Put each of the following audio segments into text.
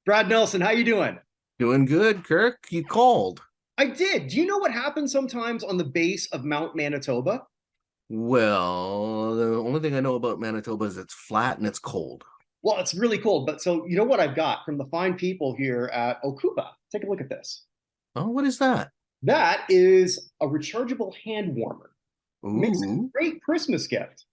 Brad Nelson, how you doing? Doing good, Kirk. You called. I did. Do you know what happens sometimes on the base of Mount Manitoba? Well, the only thing I know about Manitoba is it's flat and it's cold. Well, it's really cold, but so you know what I've got from the fine people here at Okupa. Take a look at this. Oh, what is that? That is a rechargeable hand warmer. Makes a Ooh, great Christmas gift.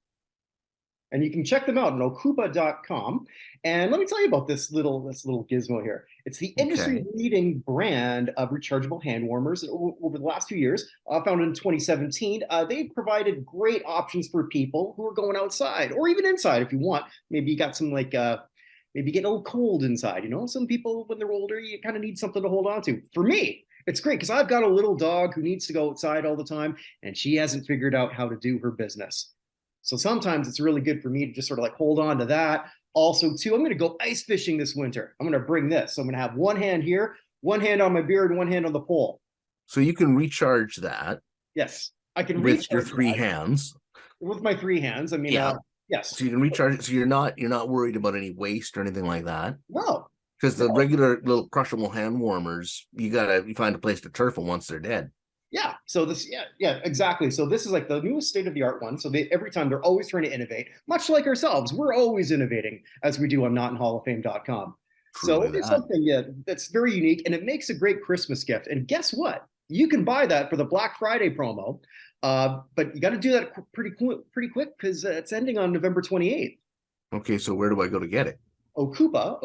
And you can check them out at okupa.com. And let me tell you about this little gizmo here. It's the industry okay. leading brand of rechargeable hand warmers over the last few years, founded in 2017. They've provided great options for people who are going outside or even inside if you want. Maybe you got some maybe getting a little cold inside. Some people when they're older, you kind of need something to hold on to. For me, it's great because I've got a little dog who needs to go outside all the time, and she hasn't figured out how to do her business. So sometimes it's really good for me to just sort of like hold on to that. Also, too, I'm going to go ice fishing this winter. I'm going to bring this. So I'm going to have one hand here, one hand on my beard, one hand on the pole. So you can recharge that Yes, I can with your recharge three that hands. with my three hands. Yeah. Yes. So you can recharge it. So you're not worried about any waste or anything like that. No, Because the no. regular little crushable hand warmers, you find a place to turf them once they're dead. Yeah. So yeah, exactly. So this is like the newest state of the art one. So every time they're always trying to innovate, much like ourselves. We're always innovating as we do on notinhalloffame.com. So Truly it is that. something that's very unique and it makes a great Christmas gift. And guess what? You can buy that for the Black Friday promo. But you got to do that pretty quick because it's ending on November 28th. Okay, so where do I go to get it? Okupa,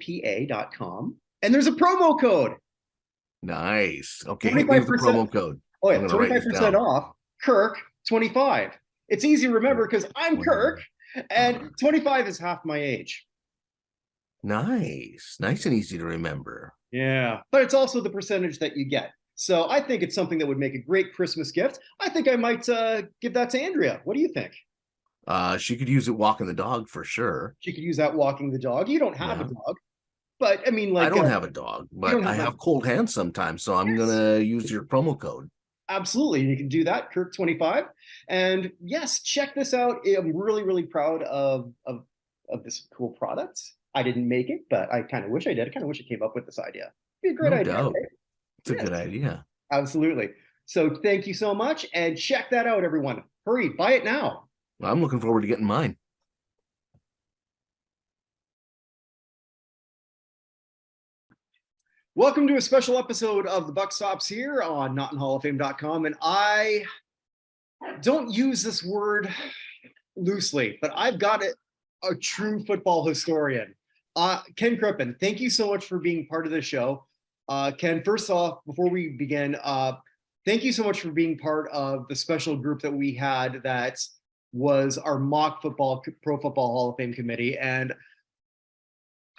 OCOOPA.com. And there's a promo code Nice. Okay, hit me with the 25%. promo code. Oh, I'm yeah, gonna write this 25% down. off. Kirk 25. It's easy to remember because I'm Kirk and 25 is half my age. Nice. Nice and easy to remember. Yeah, but it's also the percentage that you get. So I think it's something that would make a great Christmas gift. I think I might give that to Andrea. What do you think? She could use it walking the dog for sure. She could use that walking the dog. You don't have a Yeah. dog, but I mean, I like, don't have a dog, you but don't I have a have cold hands sometimes, so I'm yes. gonna use your promo code. Absolutely. You can do that, Kirk 25. And yes, check this out. I'm really, really proud of this cool product. I didn't make it, but I kind of wish I did. I kind of wish I came up with this idea. It'd be a great No idea, doubt. right? It's a Yes, good idea. absolutely. So thank you so much. And check that out, everyone. Hurry, buy it now. I'm looking forward to getting mine. Welcome to a special episode of The Buck Stops here on notinhalloffame.com. And I don't use this word loosely, but I've got a true football historian. Ken Crippen, thank you so much for being part of the show. Ken, first off, before we begin, thank you so much for being part of the special group that we had that was our mock football pro football Hall of Fame committee. And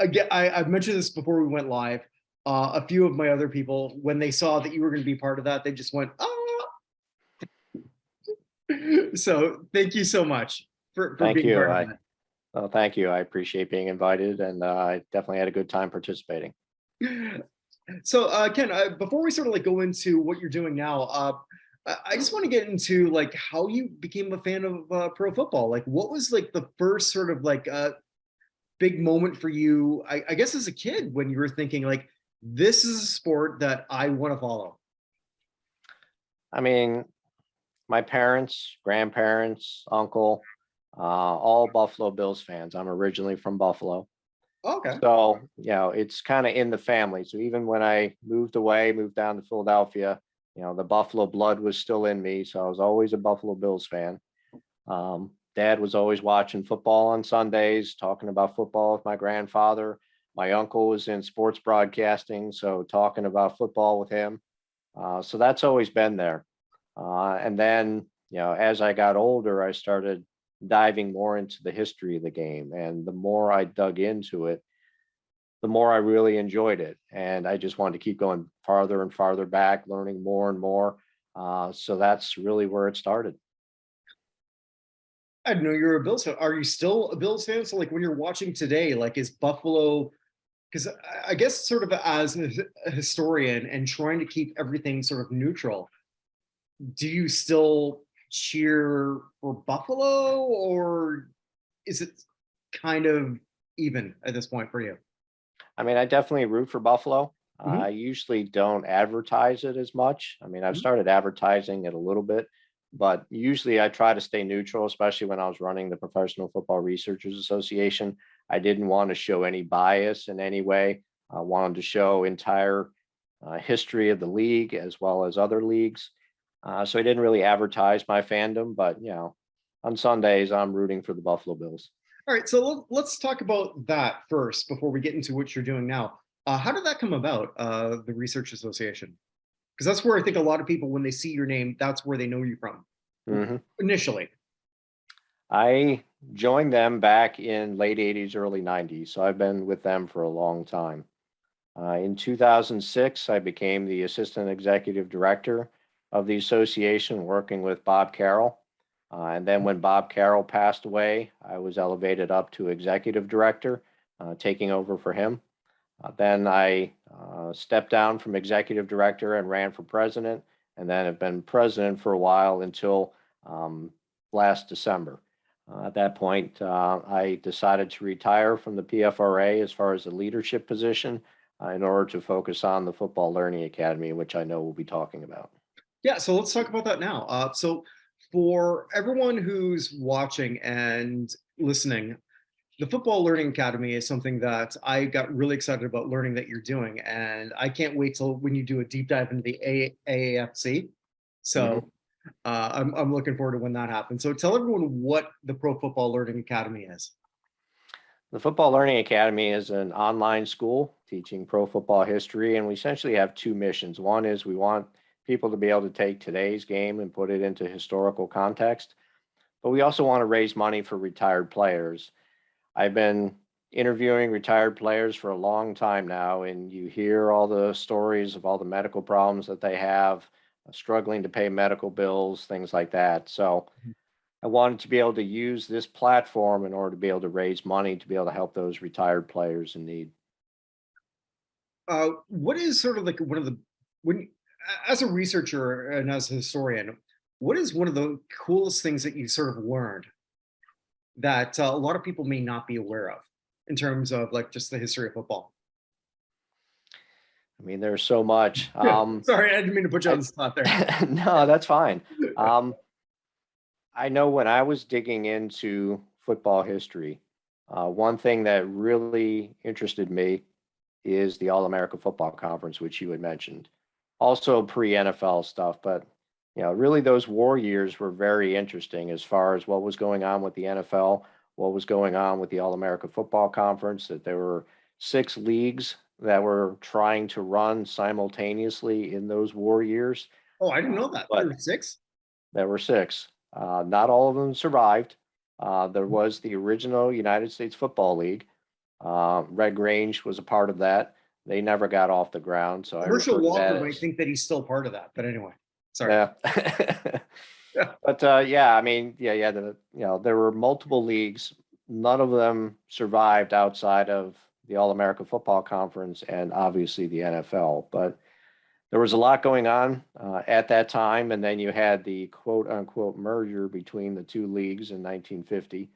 again, I've mentioned this before we went live. A few of my other people, when they saw that you were going to be part of that, they just went, "Oh!" So thank you so much for Thank being you. part of Thank you. I appreciate being invited, and I definitely had a good time participating. that. So, Ken, before we sort of like go into what you're doing now, I just want to get into like how you became a fan of pro football. Like, what was like the first sort of like big moment for you? I guess as a kid when you were thinking like, this is a sport that I want to follow. I mean, my parents, grandparents, uncle, all Buffalo Bills fans. I'm originally from Buffalo. Okay. So, it's kind of in the family. So even when I moved away, moved down to Philadelphia, the Buffalo blood was still in me. So I was always a Buffalo Bills fan. Dad was always watching football on Sundays, talking about football with my grandfather. My uncle was in sports broadcasting, so talking about football with him. So that's always been there. And then, as I got older, I started diving more into the history of the game. And the more I dug into it, the more I really enjoyed it. And I just wanted to keep going farther and farther back, learning more and more. So that's really where it started. I didn't know you were a Bills fan. Are you still a Bills fan? So like when you're watching today, like is Buffalo, because I guess sort of as a historian and trying to keep everything sort of neutral, do you still cheer for Buffalo or is it kind of even at this point for you? I mean, I definitely root for Buffalo. Mhm, I usually don't advertise it as much. I mean, I've mhm. started advertising it a little bit, but usually I try to stay neutral, especially when I was running the Professional Football Researchers Association. I didn't want to show any bias in any way. I wanted to show entire history of the league as well as other leagues. So I didn't really advertise my fandom, but on Sundays I'm rooting for the Buffalo Bills. All right, so let's talk about that first before we get into what you're doing now. How did that come about, the Research Association? Because that's where I think a lot of people, when they see your name, that's where they know you from Mhm. initially. I joined them back in late 80s, early 90s, so I've been with them for a long time. In 2006, I became the assistant executive director of the association, working with Bob Carroll. And then when Bob Carroll passed away, I was elevated up to executive director, taking over for him. Then I stepped down from executive director and ran for president, and then have been president for a while until um, last December. At that point, I decided to retire from the PFRA as far as the leadership position in order to focus on the Football Learning Academy, which I know we'll be talking about. Yeah, so let's talk about that now. So for everyone who's watching and listening, the Football Learning Academy is something that I got really excited about learning that you're doing, and I can't wait till when you do a deep dive into the AAFC. Mhm. So I'm looking forward to when that happens. So tell everyone what the Pro Football Learning Academy is. The Football Learning Academy is an online school teaching pro football history, and we essentially have two missions. One is we want people to be able to take today's game and put it into historical context, but we also want to raise money for retired players. I've been interviewing retired players for a long time now, and you hear all the stories of all the medical problems that they have, struggling to pay medical bills, things like that. So I wanted to be able to use this platform in order to be able to raise money to be able to help those retired players in need. What is sort of like one of the when as a researcher and as a historian, what is one of the coolest things that you sort of learned that a lot of people may not be aware of in terms of like just the history of football? I mean, there's so much. Yeah, sorry, I didn't mean to put you on I the spot there. no, that's fine. Um, I know when I was digging into football history, one thing that really interested me is the All America Football Conference, which you had mentioned. Also pre NFL stuff, but really those war years were very interesting as far as what was going on with the NFL, what was going on with the All America Football Conference, that there were six leagues that were trying to run simultaneously in those war years. Oh, I didn't know that. There But were six? there were six. Not all of them survived. There was the original United States Football League. Red Grange was a part of that. They never got off the ground, so I Herschel refer to Walker that might as think that he's still part of that, but anyway, sorry. yeah. Yeah. But yeah, I mean, yeah, there were multiple leagues. None of them survived outside of the All America Football Conference and obviously the NFL. But there was a lot going on at that time, and then you had the quote unquote merger between the two leagues in 1950.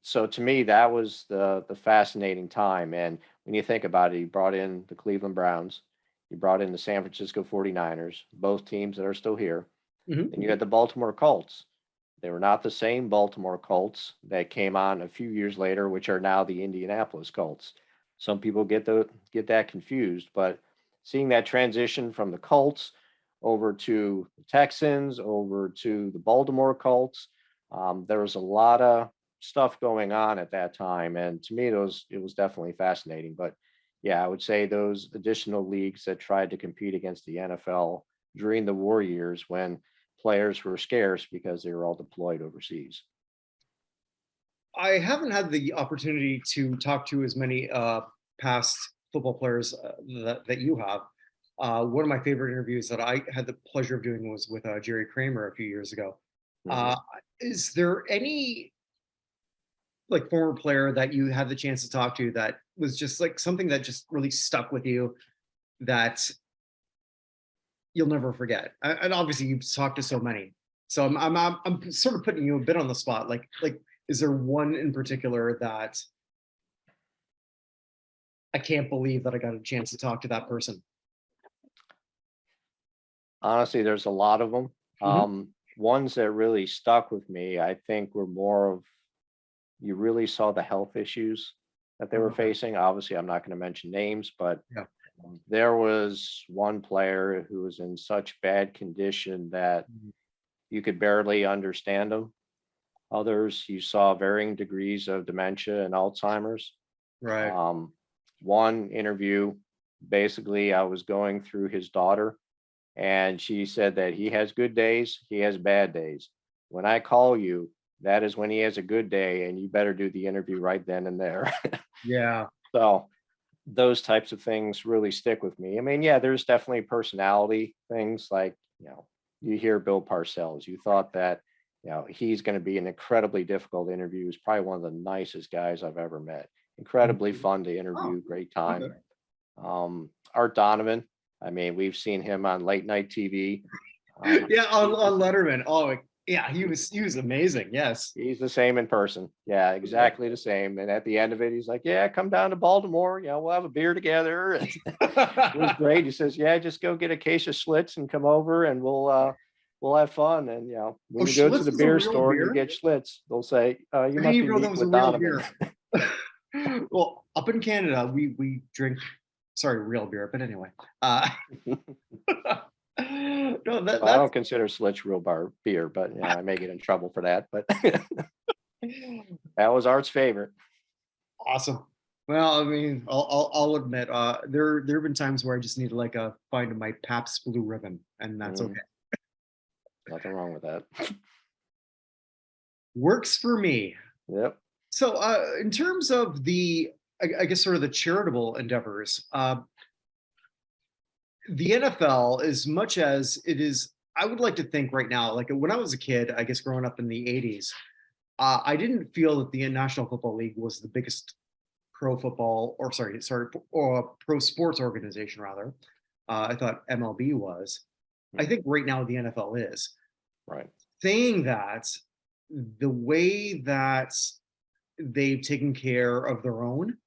So to me, that was the fascinating time. And when you think about it, you brought in the Cleveland Browns, you brought in the San Francisco 49ers, both teams that are still here. Mhm. Then you had the Baltimore Colts. They were not the same Baltimore Colts that came on a few years later, which are now the Indianapolis Colts. Some people get that confused, but seeing that transition from the Colts over to the Texans, over to the Baltimore Colts, there was a lot of stuff going on at that time, and to me, it was definitely fascinating. But yeah, I would say those additional leagues that tried to compete against the NFL during the war years when players were scarce because they were all deployed overseas. I haven't had the opportunity to talk to as many past football players that you have. One of my favorite interviews that I had the pleasure of doing was with Jerry Kramer a few years ago. Mhm. Uh, is there any like former player that you had the chance to talk to that was just like something that just really stuck with you that you'll never forget? And obviously, you've talked to so many, so I'm sort of putting you a bit on the spot. Like, is there one in particular that I can't believe that I got a chance to talk to that person. Honestly, there's a lot of them. Mhm. Ones that really stuck with me, I think were more of, you really saw the health issues that they were Okay. facing. Obviously, I'm not going to mention names, but Yeah. there was one player who was in such bad condition that Mhm. you could barely understand him. Others, you saw varying degrees of dementia and Alzheimer's. Right. Um, One interview, basically, I was going through his daughter, and she said that he has good days, he has bad days. When I call you, that is when he has a good day, and you better do the interview right then and there. Yeah. So those types of things really stick with me. I mean, yeah, there's definitely personality things like, you hear Bill Parcells, you thought that, he's going to be an incredibly difficult interview. He's probably one of the nicest guys I've ever met. Incredibly Mhm. fun to Oh, interview, great time. okay. Art Donovan, I mean, we've seen him on late night TV. Um, Yeah, on, he's the on Letterman. Oh, yeah, he was amazing. Yes. He's the same in person. Yeah, exactly the same. And at the end of it, he's like, "Yeah, come down to Baltimore. We'll have a beer together." It was great. He says, "Yeah, just go get a case of Schlitz and come over, and we'll have fun." And Oh, when you go to Schlitz the is a beer real store and you beer? get Schlitz, they'll say, "You I didn't must even be know that meeting was a with real Donovan." beer. Well, up in Canada, we drink, sorry, real beer, but anyway. No, Well, I don't consider Schlitz real beer, but I may get in trouble for that. But that was Art's favorite. awesome. Well, I mean, I'll admit, there have been times where I just need to like find my Pabst Blue Ribbon, and that's Mhm. okay. Nothing wrong with that. Works for me. Yep. So, in terms of the, I guess, sort of the charitable endeavors, the NFL, as much as it is, I would like to think right now, like when I was a kid, I guess growing up in the '80s, I didn't feel that the National Football League was the biggest pro football, or or pro sports organization rather. I thought MLB was. I Mhm. think right now the NFL is. Saying Saying that, the way that they've taken care of their own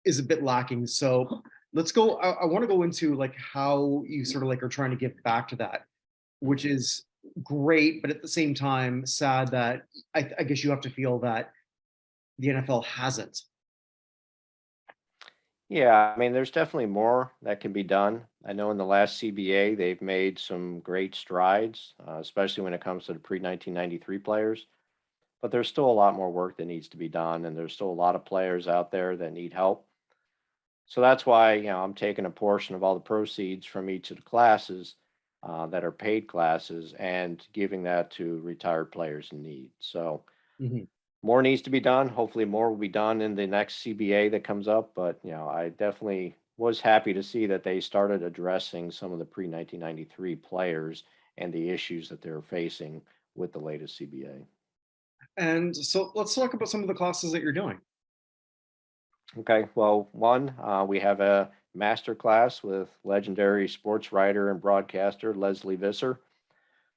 is a bit lacking. So let's go. I want to go into like how you sort of like are trying to give back to that, which is great, but at the same time, sad that I guess you have to feel that the NFL hasn't. Yeah, I mean, there's definitely more that can be done. I know in the last CBA, they've made some great strides, especially when it comes to the pre-1993 players. But there's still a lot more work that needs to be done, and there's still a lot of players out there that need help. So that's why, I'm taking a portion of all the proceeds from each of the classes that are paid classes and giving that to retired players in need. So Mhm. more needs to be done. Hopefully, more will be done in the next CBA that comes up. But I definitely was happy to see that they started addressing some of the pre 1993 players and the issues that they're facing with the latest CBA. And so let's talk about some of the classes that you're doing. Okay, well, one, we have a master class with legendary sports writer and broadcaster Leslie Visser.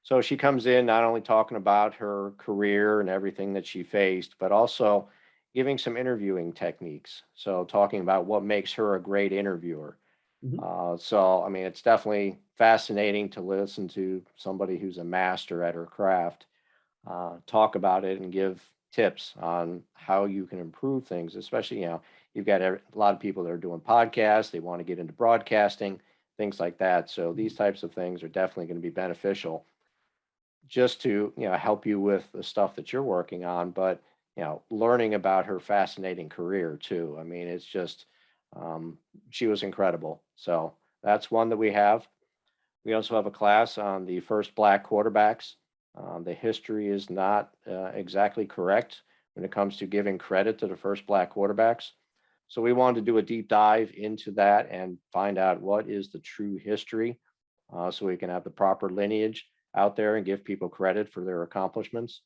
So she comes in not only talking about her career and everything that she faced, but also giving some interviewing techniques. So talking about what makes her a great interviewer. Mhm. So, I mean, it's definitely fascinating to listen to somebody who's a master at her craft talk about it and give tips on how you can improve things, especially, you've got a lot of people that are doing podcasts, they want to get into broadcasting, things like that. So these types of things are definitely going to be beneficial just to help you with the stuff that you're working on, but learning about her fascinating career too. I mean, it's just she was incredible. So that's one that we have. We also have a class on the first black quarterbacks. The history is not exactly correct when it comes to giving credit to the first black quarterbacks. So we wanted to do a deep dive into that and find out what is the true history so we can have the proper lineage out there and give people credit for their accomplishments.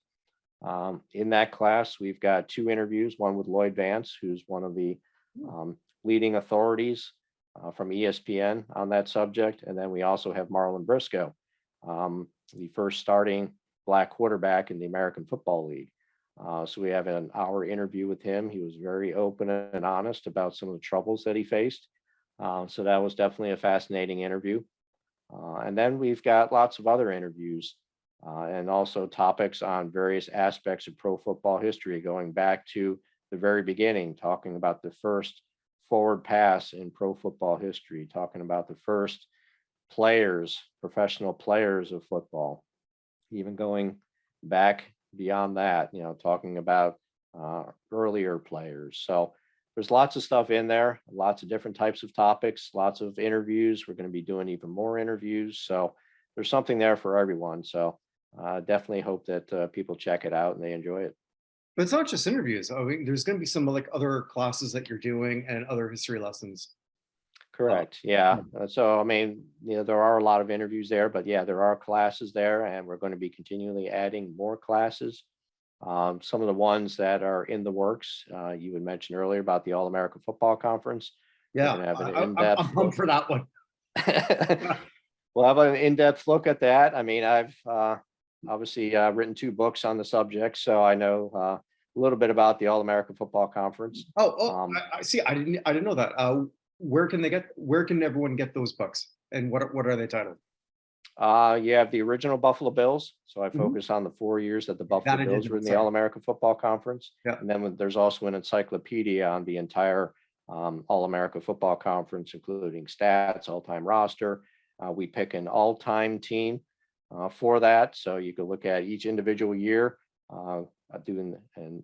In that class, we've got two interviews, one with Lloyd Vance, who's one of the leading authorities from ESPN on that subject. And then we also have Marlon Briscoe, the first starting black quarterback in the American Football League. So we have an hour interview with him. He was very open and honest about some of the troubles that he faced. So that was definitely a fascinating interview. And then we've got lots of other interviews and also topics on various aspects of pro football history, going back to the very beginning, talking about the first forward pass in pro football history, talking about the first players, professional players of football, even going back beyond that, talking about earlier players. So there's lots of stuff in there, lots of different types of topics, lots of interviews. We're going to be doing even more interviews. So there's something there for everyone. So definitely hope that people check it out and they enjoy it. But it's not just interviews. I mean, there's going to be some like other classes that you're doing and other history lessons. Correct. Yeah. So, I mean, there are a lot of interviews there, but yeah, there are classes there, and we're going to be continually adding more classes. Some of the ones that are in the works, you had mentioned earlier about the All America Football Conference. We're Yeah, going to have an I'm in-depth pumped look. for that one. We'll have an in-depth look at that. I mean, I've obviously written 2 books on the subject, so I know a little bit about the All America Football Conference. I see. I didn't know that. Where can everyone get those books, and what are they titled? You have the original Buffalo Bills. So I Mhm. focus on the 4 years that the Buffalo That I Bills did were in the sorry. All America Football Conference. Yeah. And then there's also an encyclopedia on the entire All America Football Conference, including stats, all-time roster. We pick an all-time team for that. So you can look at each individual year, doing an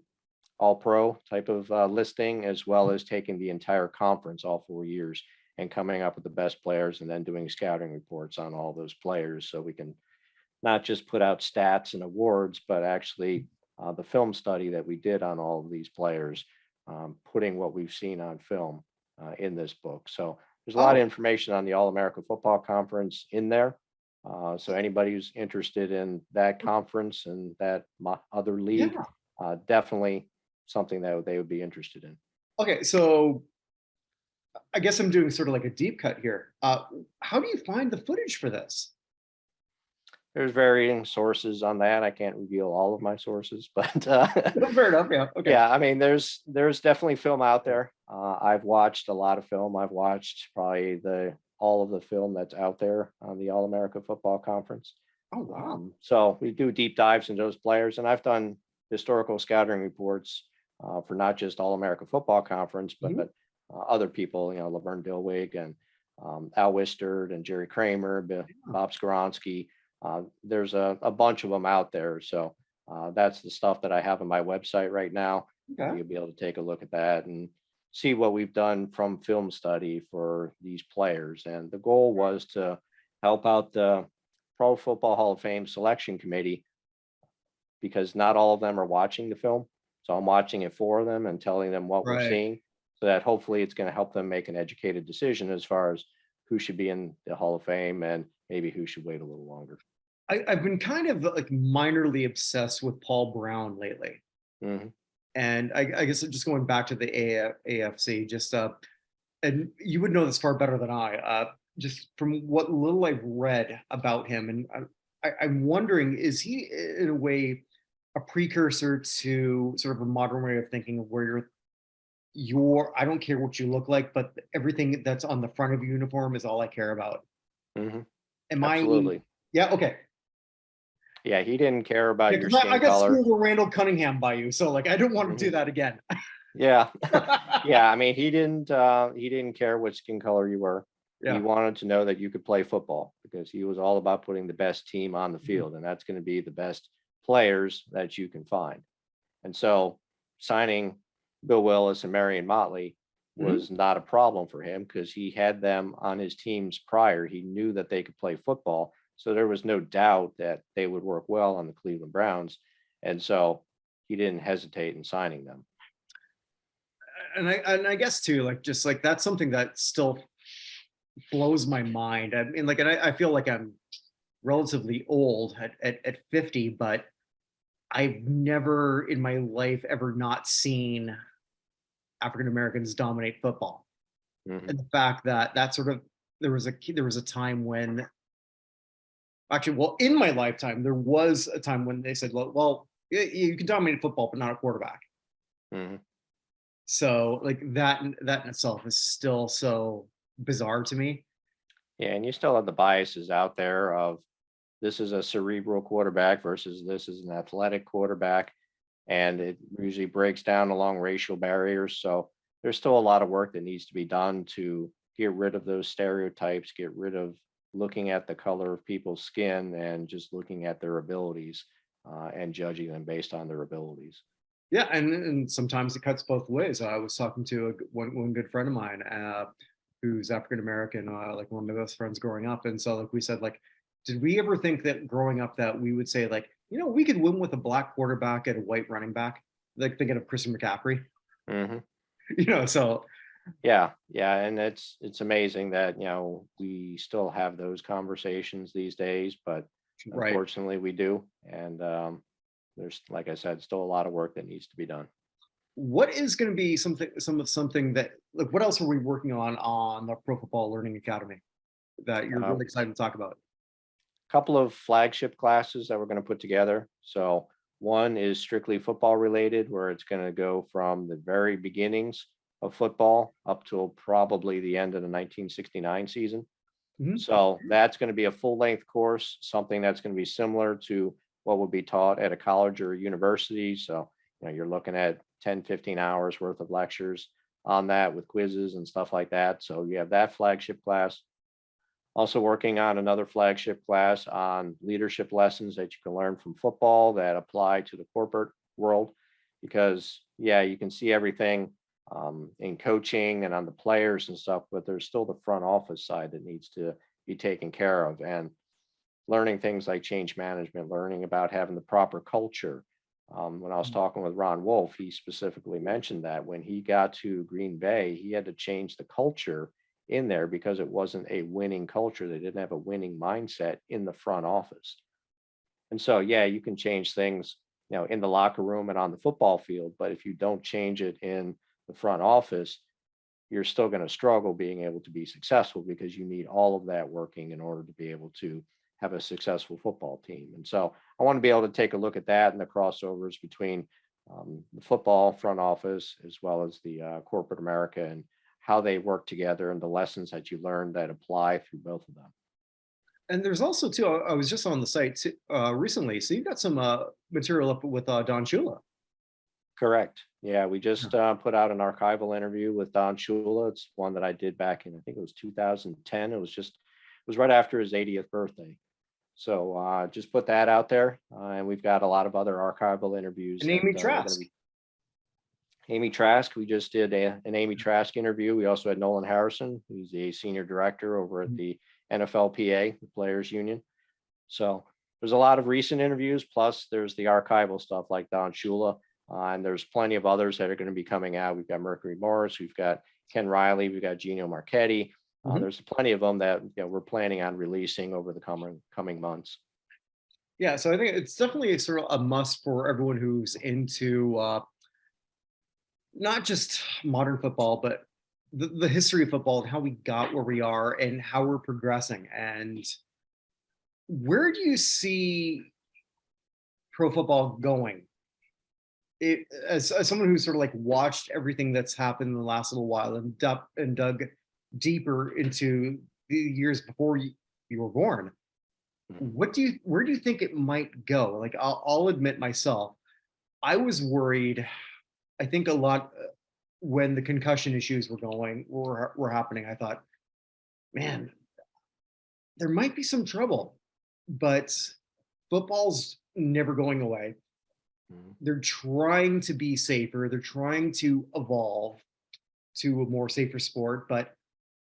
all-pro type of listing, as well as taking the entire conference, all 4 years, and coming up with the best players and then doing scouting reports on all those players. So we can not just put out stats and awards, but actually the film study that we did on all of these players, putting what we've seen on film in this book. So there's a lot of information on the All America Football Conference in there. So anybody who's interested in that conference and that other league, definitely something that they would be interested in. Okay, so I guess I'm doing sort of like a deep cut here. How do you find the footage for this? There's varying sources on that. I can't reveal all of my sources, but Fair enough. Yeah. Okay. yeah, I mean, there's definitely film out there. I've watched a lot of film. I've watched probably all of the film that's out there on the All America Football Conference. Oh wow. So we do deep dives into those players, and I've done historical scouting reports for not just All America Football Conference, but Mhm. other people. Laverne Dilwig and Al Wistard and Jerry Kramer, Bob Skoronski. There's a bunch of them out there. So that's the stuff that I have on my website right now. Okay. You'll be able to take a look at that and see what we've done from film study for these players. And the goal was to help out the Pro Football Hall of Fame selection committee, because not all of them are watching the film. So I'm watching it for them and telling them what we're Right. seeing, so that hopefully it's going to help them make an educated decision as far as who should be in the Hall of Fame and maybe who should wait a little longer. I've been kind of like minorly obsessed with Paul Brown lately. Mhm. And I guess just going back to the AFC, just and you would know this far better than I, just from what little I've read about him, and I'm wondering, is he in a way a precursor to sort of a modern way of thinking of where I don't care what you look like, but everything that's on the front of your uniform is all I care about. Mhm. Am Absolutely. Yeah, okay. Yeah, he didn't care about Yeah, your 'cause I skin got color. schooled with Randall Cunningham by you, so like I don't want to do Mhm. that again. Yeah. Yeah, I mean, he didn't care what skin color you were. He Yeah. wanted to know that you could play football, because he was all about putting the best team on the Mhm. field, and that's going to be the best players that you can find. And so signing Bill Willis and Marion Motley Mhm. was not a problem for him, because he had them on his teams prior. He knew that they could play football. So there was no doubt that they would work well on the Cleveland Browns. And so he didn't hesitate in signing them. And I guess too, like just like that's something that still blows my mind. I mean, like, and I feel like I'm relatively old at 50, but I've never in my life ever not seen African Americans dominate football. Mhm. And the fact that that sort of there was a time when actually, well, in my lifetime, there was a time when they said, well, You can dominate football, but not a quarterback. Mhm. So like that in itself is still so bizarre to me. Yeah, and you still have the biases out there of this is a cerebral quarterback versus this is an athletic quarterback, and it usually breaks down along racial barriers. So there's still a lot of work that needs to be done to get rid of those stereotypes, get rid of looking at the color of people's skin and just looking at their abilities and judging them based on their abilities. Yeah, and sometimes it cuts both ways. I was talking to one good friend of mine, who's African American, like one of my best friends growing up, and so like we said, like, did we ever think that growing up that we would say like, we could win with a black quarterback and a white running back, like thinking of Christian McCaffrey, Hmm. so Yeah, yeah, and it's amazing that we still have those conversations these days, but right. unfortunately we do, and there's, like I said, still a lot of work that needs to be done. What is going to be something that like what else are we working on the Pro Football Learning Academy that you're A really excited to talk about? couple of flagship classes that we're going to put together. So one is strictly football related, where it's going to go from the very beginnings of football up till probably the end of the 1969 season. Mhm. So that's going to be a full length course, something that's going to be similar to what would be taught at a college or a university. So, you're looking at 10, 15 hours worth of lectures on that with quizzes and stuff like that. So you have that flagship class. Also working on another flagship class on leadership lessons that you can learn from football that apply to the corporate world. Because, yeah, you can see everything in coaching and on the players and stuff, but there's still the front office side that needs to be taken care of. And learning things like change management, learning about having the proper culture. When I was talking with Ron Wolf, he specifically mentioned that when he got to Green Bay, he had to change the culture in there because it wasn't a winning culture. They didn't have a winning mindset in the front office. And so, yeah, you can change things, in the locker room and on the football field, but if you don't change it in the front office, you're still going to struggle being able to be successful because you need all of that working in order to be able to have a successful football team. And so I want to be able to take a look at that and the crossovers between the football front office as well as the corporate America and how they work together and the lessons that you learn that apply through both of them. And there's also too, I was just on the site recently, so you got some material up with Don Shula. Correct. Yeah, we just put out an archival interview with Don Shula. It's one that I did back in, I think it was 2010. It was right after his 80th birthday. So just put that out there, and we've got a lot of other archival interviews And that Amy we're going to Trask. be. Amy Trask, we just did an Amy Trask interview. We also had Nolan Harrison, who's the senior director over at the NFLPA, the Players Union. So there's a lot of recent interviews, plus there's the archival stuff like Don Shula, and there's plenty of others that are going to be coming out. We've got Mercury Morris, we've got Ken Riley, we've got Gino Marchetti. Mhm. There's plenty of them that we're planning on releasing over the coming months. Yeah, so I think it's definitely a sort of a must for everyone who's into not just modern football, but the history of football and how we got where we are and how we're progressing. And where do you see pro football going? As someone who's sort of like watched everything that's happened in the last little while and dug deeper into the years before you were born, Mhm. where do you think it might go? Like I'll admit myself, I was worried. I think a lot when the concussion issues were happening. I thought, man, there might be some trouble, but football's never going away. Mhm. They're trying to be safer. They're trying to evolve to a more safer sport. But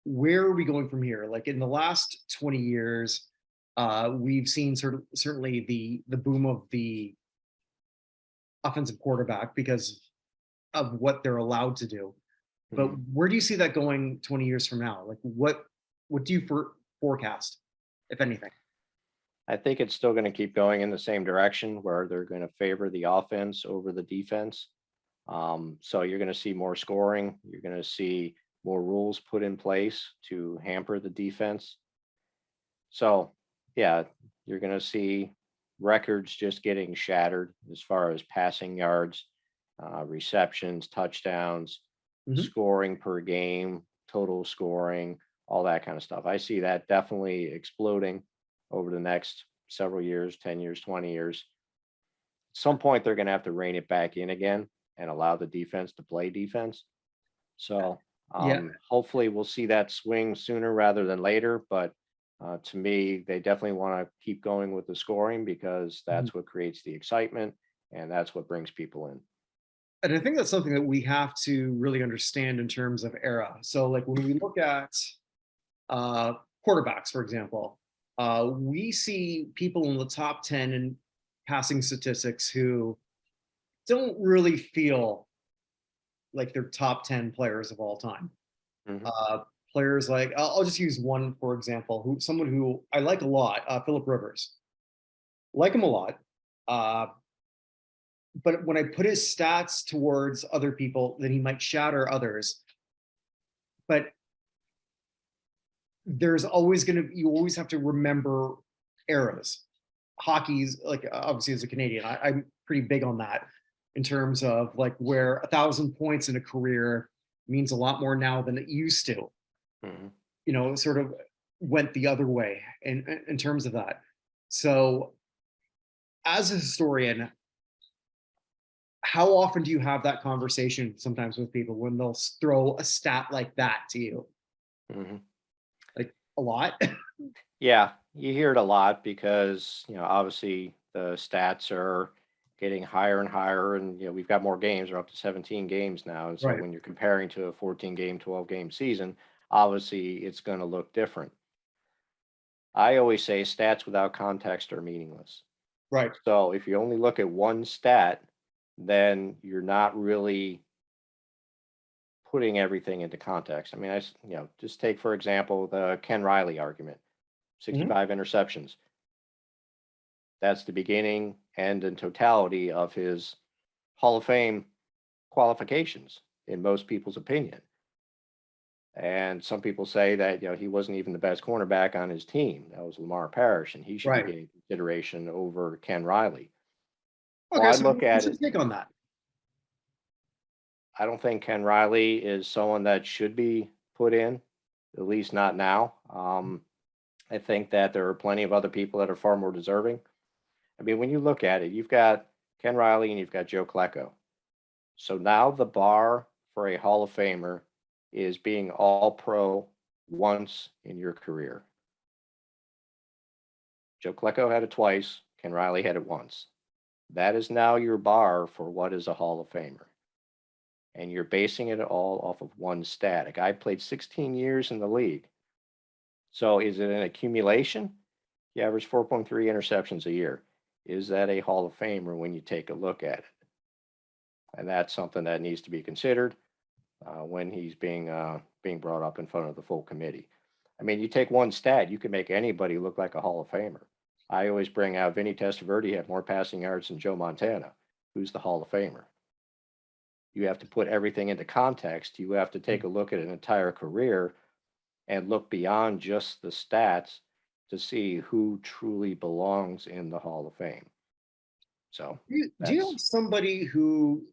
where are we going from here? Like in the last 20 years, we've seen certainly the boom of the offensive quarterback because of what they're allowed to do. But Mhm. where do you see that going 20 years from now? Like what do you forecast, if anything? I think it's still going to keep going in the same direction where they're going to favor the offense over the defense. So you're going to see more scoring. You're going to see more rules put in place to hamper the defense. So, yeah, you're going to see records just getting shattered as far as passing yards, receptions, touchdowns, Mhm. scoring per game, total scoring, all that kind of stuff. I see that definitely exploding over the next several years, 10 years, 20 years. At some point, they're going to have to rein it back in again and allow the defense to play defense. So Yeah. hopefully we'll see that swing sooner rather than later. But to me, they definitely want to keep going with the scoring because Mhm. that's what creates the excitement and that's what brings people in. And I think that's something that we have to really understand in terms of era. So, like when we look at uh, quarterbacks, for example, we see people in the top 10 in passing statistics who don't really feel like they're top 10 players of all time. Hmm. Uh, Players like, I'll just use one, for example, someone who I like a lot, Philip Rivers. Like him a lot. Uh, but when I put his stats towards other people, then he might shatter others. But there's always going to, you always have to remember eras. Hockey's like, obviously as a Canadian, I'm pretty big on that in terms of like where 1,000 points in a career means a lot more now than it used to. Hmm. Sort of went the other way in terms of that. So as a historian, how often do you have that conversation sometimes with people when they'll throw a stat like that to you? Hmm. Like a lot? Yeah, you hear it a lot because, obviously the stats are getting higher and higher, and, we've got more games. We're up to 17 games now. And so Right. when you're comparing to a 14 game, 12 game season, obviously it's going to look different. I always say stats without context are meaningless. Right. So if you only look at one stat, then you're not really putting everything into context. I mean, just take, for example, the Ken Riley argument, Mhm. 65 interceptions. That's the beginning, end, and totality of his Hall of Fame qualifications, in most people's opinion. And some people say that he wasn't even the best cornerback on his team. That was Lamar Parrish, and he should be Right. getting consideration over Ken Riley. Well, Okay. I So look at what's your it. take on that? I don't think Ken Riley is someone that should be put in, at least not now. I think that there are plenty of other people that are far more deserving. I mean, when you look at it, you've got Ken Riley and you've got Joe Klecko. So now the bar for a Hall of Famer is being all pro once in your career. Joe Klecko had it twice, Ken Riley had it once. That is now your bar for what is a Hall of Famer. And you're basing it all off of one stat. A guy played 16 years in the league. So is it an accumulation? He averaged 4.3 interceptions a year. Is that a Hall of Famer when you take a look at it? And that's something that needs to be considered when he's being brought up in front of the full committee. I mean, you take one stat, you can make anybody look like a Hall of Famer. I always bring out Vinny Testaverde had more passing yards than Joe Montana, who's the Hall of Famer. You have to put everything into context. You have to take a look at an entire career and look beyond just the stats to see who truly belongs in the Hall of Fame. So Do you that's have somebody who,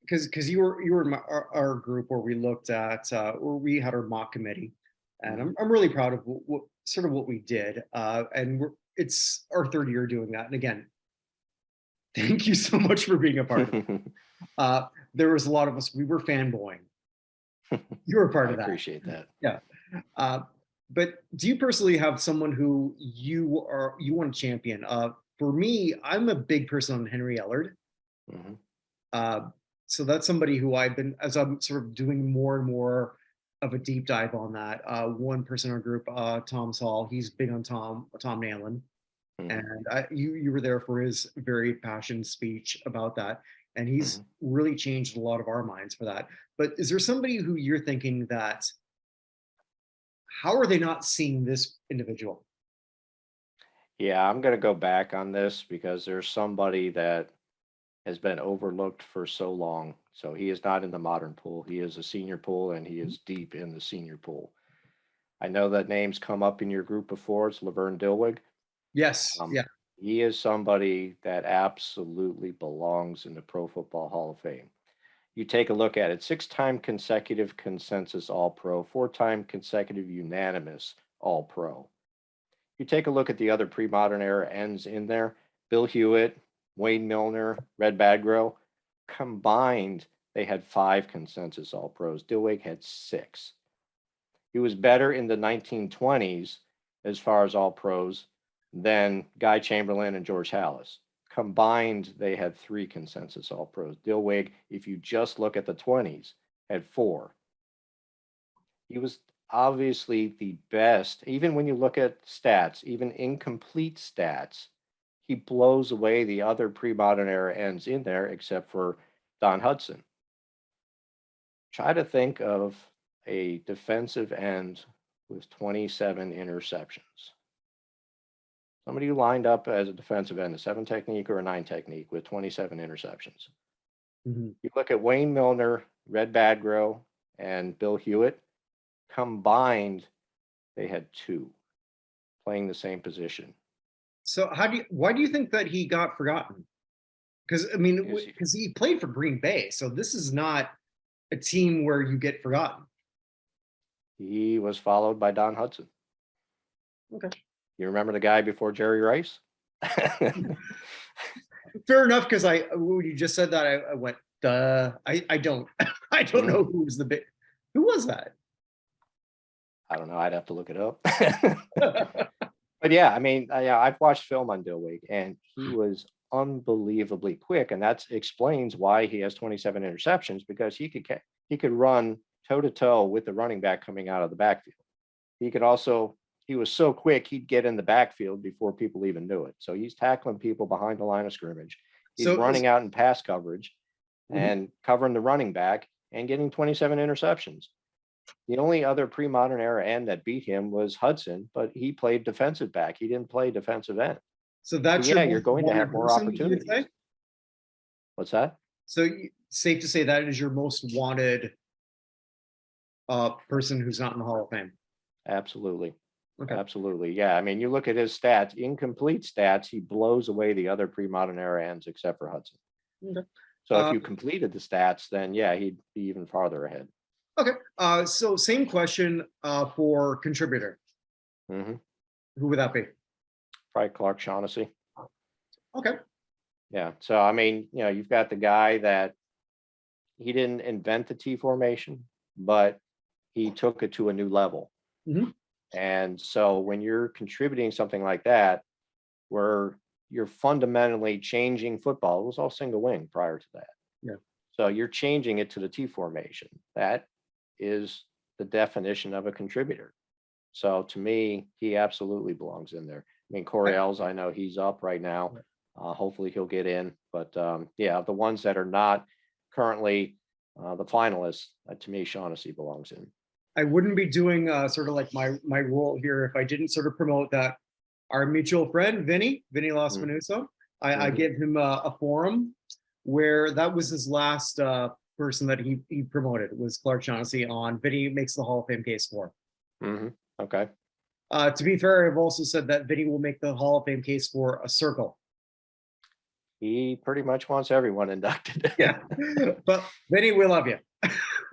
because you were in our group where we looked at where we had our mock committee, and mhm. I'm really proud of what sort of what we did, and it's our third year doing that. And again, thank you so much for being a part of it. There was a lot of us. We were fanboying. You were a part I of that. appreciate that. Yeah. Uh, but do you personally have someone who you want to champion? For me, I'm a big person on Henry Ellard. Mhm. Uh, so that's somebody who I've been, as I'm sort of doing more and more of a deep dive on that. One person in our group, Tom Saul, he's big on Tom Nalen, Mhm. and you were there for his very passionate speech about that, and he's Mhm. really changed a lot of our minds for that. But is there somebody who you're thinking that how are they not seeing this individual? Yeah, I'm going to go back on this because there's somebody that has been overlooked for so long. So he is not in the modern pool. He is a senior pool and he is deep in the senior pool. I know that name's come up in your group before. It's Laverne Dilwig. Yes. Um, Yeah. he is somebody that absolutely belongs in the Pro Football Hall of Fame. You take a look at it, 6-time consecutive consensus All Pro, 4-time consecutive unanimous All Pro. You take a look at the other pre-modern era ends in there, Bill Hewitt, Wayne Milner, Red Bagro, combined, they had 5 consensus All Pros. Dillwig had 6. He was better in the 1920s as far as All Pros than Guy Chamberlain and George Halas. Combined, they had 3 consensus All Pros. Dillwig, if you just look at the 20s, had 4. He was obviously the best. Even when you look at stats, even incomplete stats, he blows away the other pre-modern era ends in there, except for Don Hudson. Try to think of a defensive end with 27 interceptions. Somebody who lined up as a defensive end, a 7 technique or a 9 technique with 27 interceptions. Mhm. You look at Wayne Milner, Red Badgrow, and Bill Hewitt, combined, they had 2 playing the same position. So why do you think that he got forgotten? Because I mean, Because because he played for Green Bay, so this is not a team where you get forgotten. he was followed by Don Hudson. Okay. You remember the guy before Jerry Rice? Fair enough, because when you just said that, I went, duh. I don't I don't know who was the big who was that? I don't know. I'd have to look it up. But yeah, I mean, yeah, I've watched film on Dillwig, and he was unbelievably quick, and that explains why he has 27 interceptions, because he could run toe to toe with the running back coming out of the backfield. He could also he was so quick he'd get in the backfield before people even knew it. So he's tackling people behind the line of scrimmage. He's So running out in pass coverage Mhm. and covering the running back and getting 27 interceptions. The only other pre-modern era end that beat him was Hudson, but he played defensive back. He didn't play defensive end. so So that's your yeah, you're most going to have wanted more person, you would opportunities. say? What's that? So safe to say that is your most wanted person who's not in the Hall of Fame. Absolutely. Okay. Absolutely. Yeah. I mean, you look at his stats, incomplete stats, he blows away the other pre-modern era ends except for Hudson. Okay. So if Uh, you completed the stats, then yeah, he'd be even farther ahead. okay. So same question for contributor. hmm Who would that be? Probably Clark Shaughnessy. Okay. Yeah. So I mean, you've got the guy that he didn't invent the T formation, but he took it to a new level. Mhm. And so when you're contributing something like that, where you're fundamentally changing football, it was all single wing prior to that. Yeah. So you're changing it to the T formation. That is the definition of a contributor. So to me, he absolutely belongs in there. I mean, Coriel's, I know he's up right now. Hopefully he'll get in. But yeah, the ones that are not currently the finalists, to me, Shaughnessy belongs in. I wouldn't be doing sort of like my role here if I didn't sort of promote that our mutual friend Vinny Los Mm. Manuso. I Mhm. gave him a forum where that was his last person that he promoted was Clark Shaughnessy on Vinny makes the Hall of Fame case for. Okay. To be fair, I've also said that Vinny will make the Hall of Fame case for a circle. He pretty much wants everyone inducted. Yeah, but Vinny, we love you.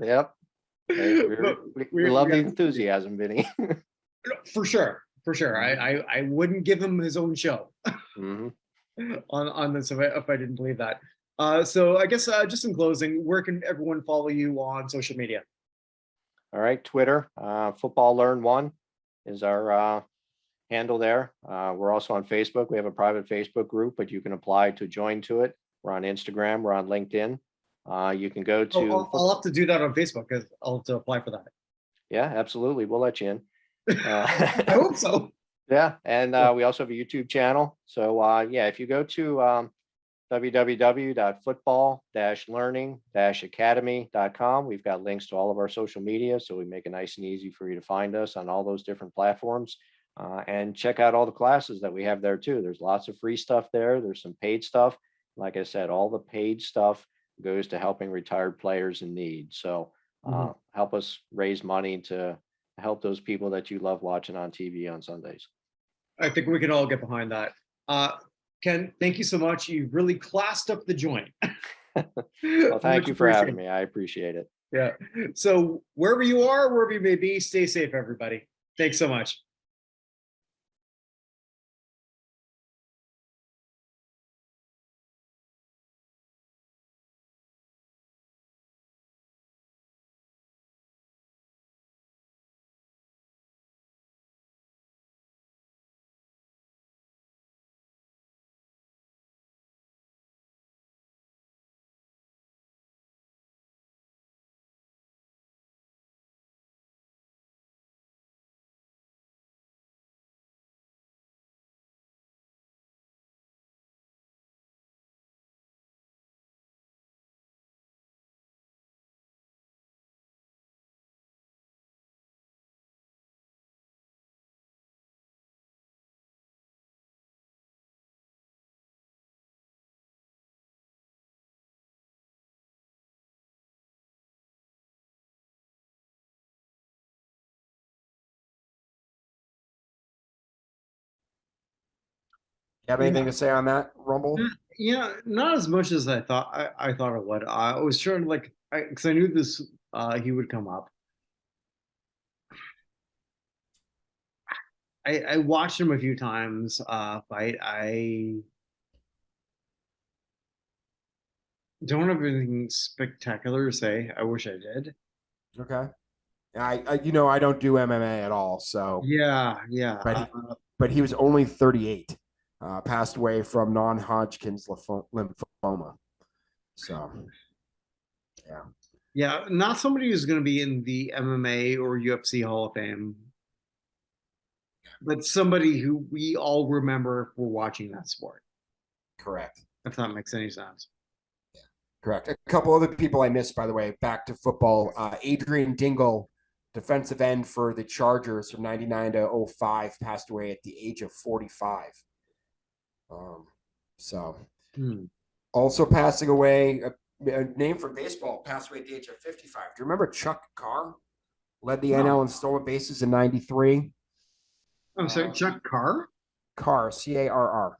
Yep. Hey, But we love the we- enthusiasm, Vinny. for sure, for sure. I wouldn't give him his own show Mhm. on this if I didn't believe that. So I guess just in closing, where can everyone follow you on social media? All right, Twitter, Football Learn One is our handle there. We're also on Facebook. We have a private Facebook group, but you can apply to join to it. We're on Instagram. We're on LinkedIn. You can go to. I'll have to do that on Facebook because I'll have to apply for that. Yeah, absolutely. We'll let you in. I hope so. Yeah, and we also have a YouTube channel. So yeah, if you go to www.football-learning-academy.com, we've got links to all of our social media, so we make it nice and easy for you to find us on all those different platforms. And check out all the classes that we have there too. There's lots of free stuff there. There's some paid stuff. Like I said, all the paid stuff goes to helping retired players in need. So help us raise money to help those people that you love watching on TV on Sundays. I think we can all get behind that. Ken, thank you so much. You really classed up the joint. Well, thank Much you for having appreciated. me. I appreciate it. Yeah. So wherever you are, wherever you may be, stay safe, everybody. Thanks so much. You have anything to say on that, Rumble? Yeah, not as much as I thought it would. I was trying to like, because I knew this he would come up. I watched him a few times fight. I don't have anything spectacular to say. I wish I did. Okay. I don't do MMA at all, so Yeah. but he was only 38. Passed away from non-Hodgkin's lymphoma. So, yeah. Yeah, not somebody who's going to be in the MMA or UFC Hall of Fame, but somebody who we all remember for watching that sport, Correct. if that makes any sense. Correct. A couple other people I missed, by the way, back to football. Adrian Dingle, defensive end for the Chargers from 99 to 05, passed away at the age of 45. So also passing away, a name for baseball, passed away at the age of 55. Do you remember Chuck Carr? Led the NL in stolen bases in 93. I'm sorry, Chuck Carr? Carr, C-A-R-R.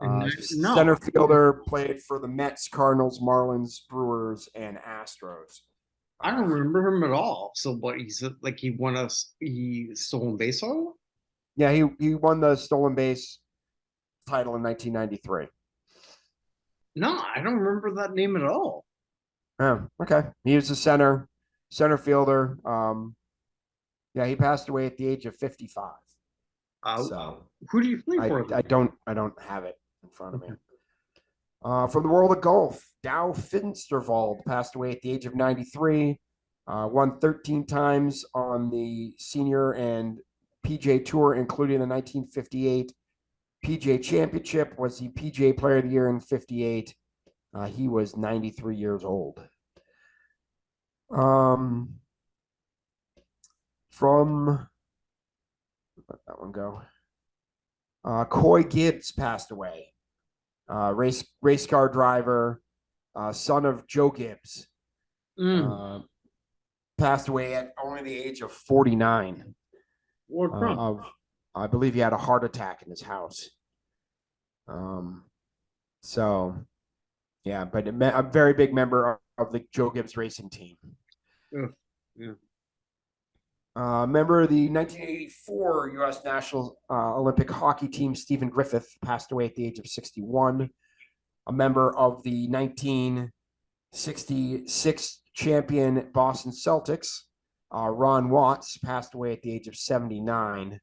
No. Center fielder, played for the Mets, Cardinals, Marlins, Brewers, and Astros. I don't remember him at all. So what, he's like he stolen baseball? Yeah, he won the stolen base title in 1993. No, I don't remember that name at all. Oh, okay. He was a center fielder. Yeah, he passed away at the age of 55. So who do you play for? I don't have it in front of me. From the world of golf, Dow Finsterwald passed away at the age of 93. Won 13 times on the senior and PJ Tour, including the 1958 PJ Championship. Was the PJ Player of the Year in 58. He was 93 years old. From let that one go. Coy Gibbs passed away. Race car driver, son of Joe Gibbs. Passed away at only the age of 49. I believe he had a heart attack in his house. So, yeah, but a very big member of the Joe Gibbs racing team. Yeah. Member of the 1984 U.S. National Olympic hockey team, Stephen Griffith, passed away at the age of 61. A member of the 1966 champion Boston Celtics, Ron Watts, passed away at the age of 79.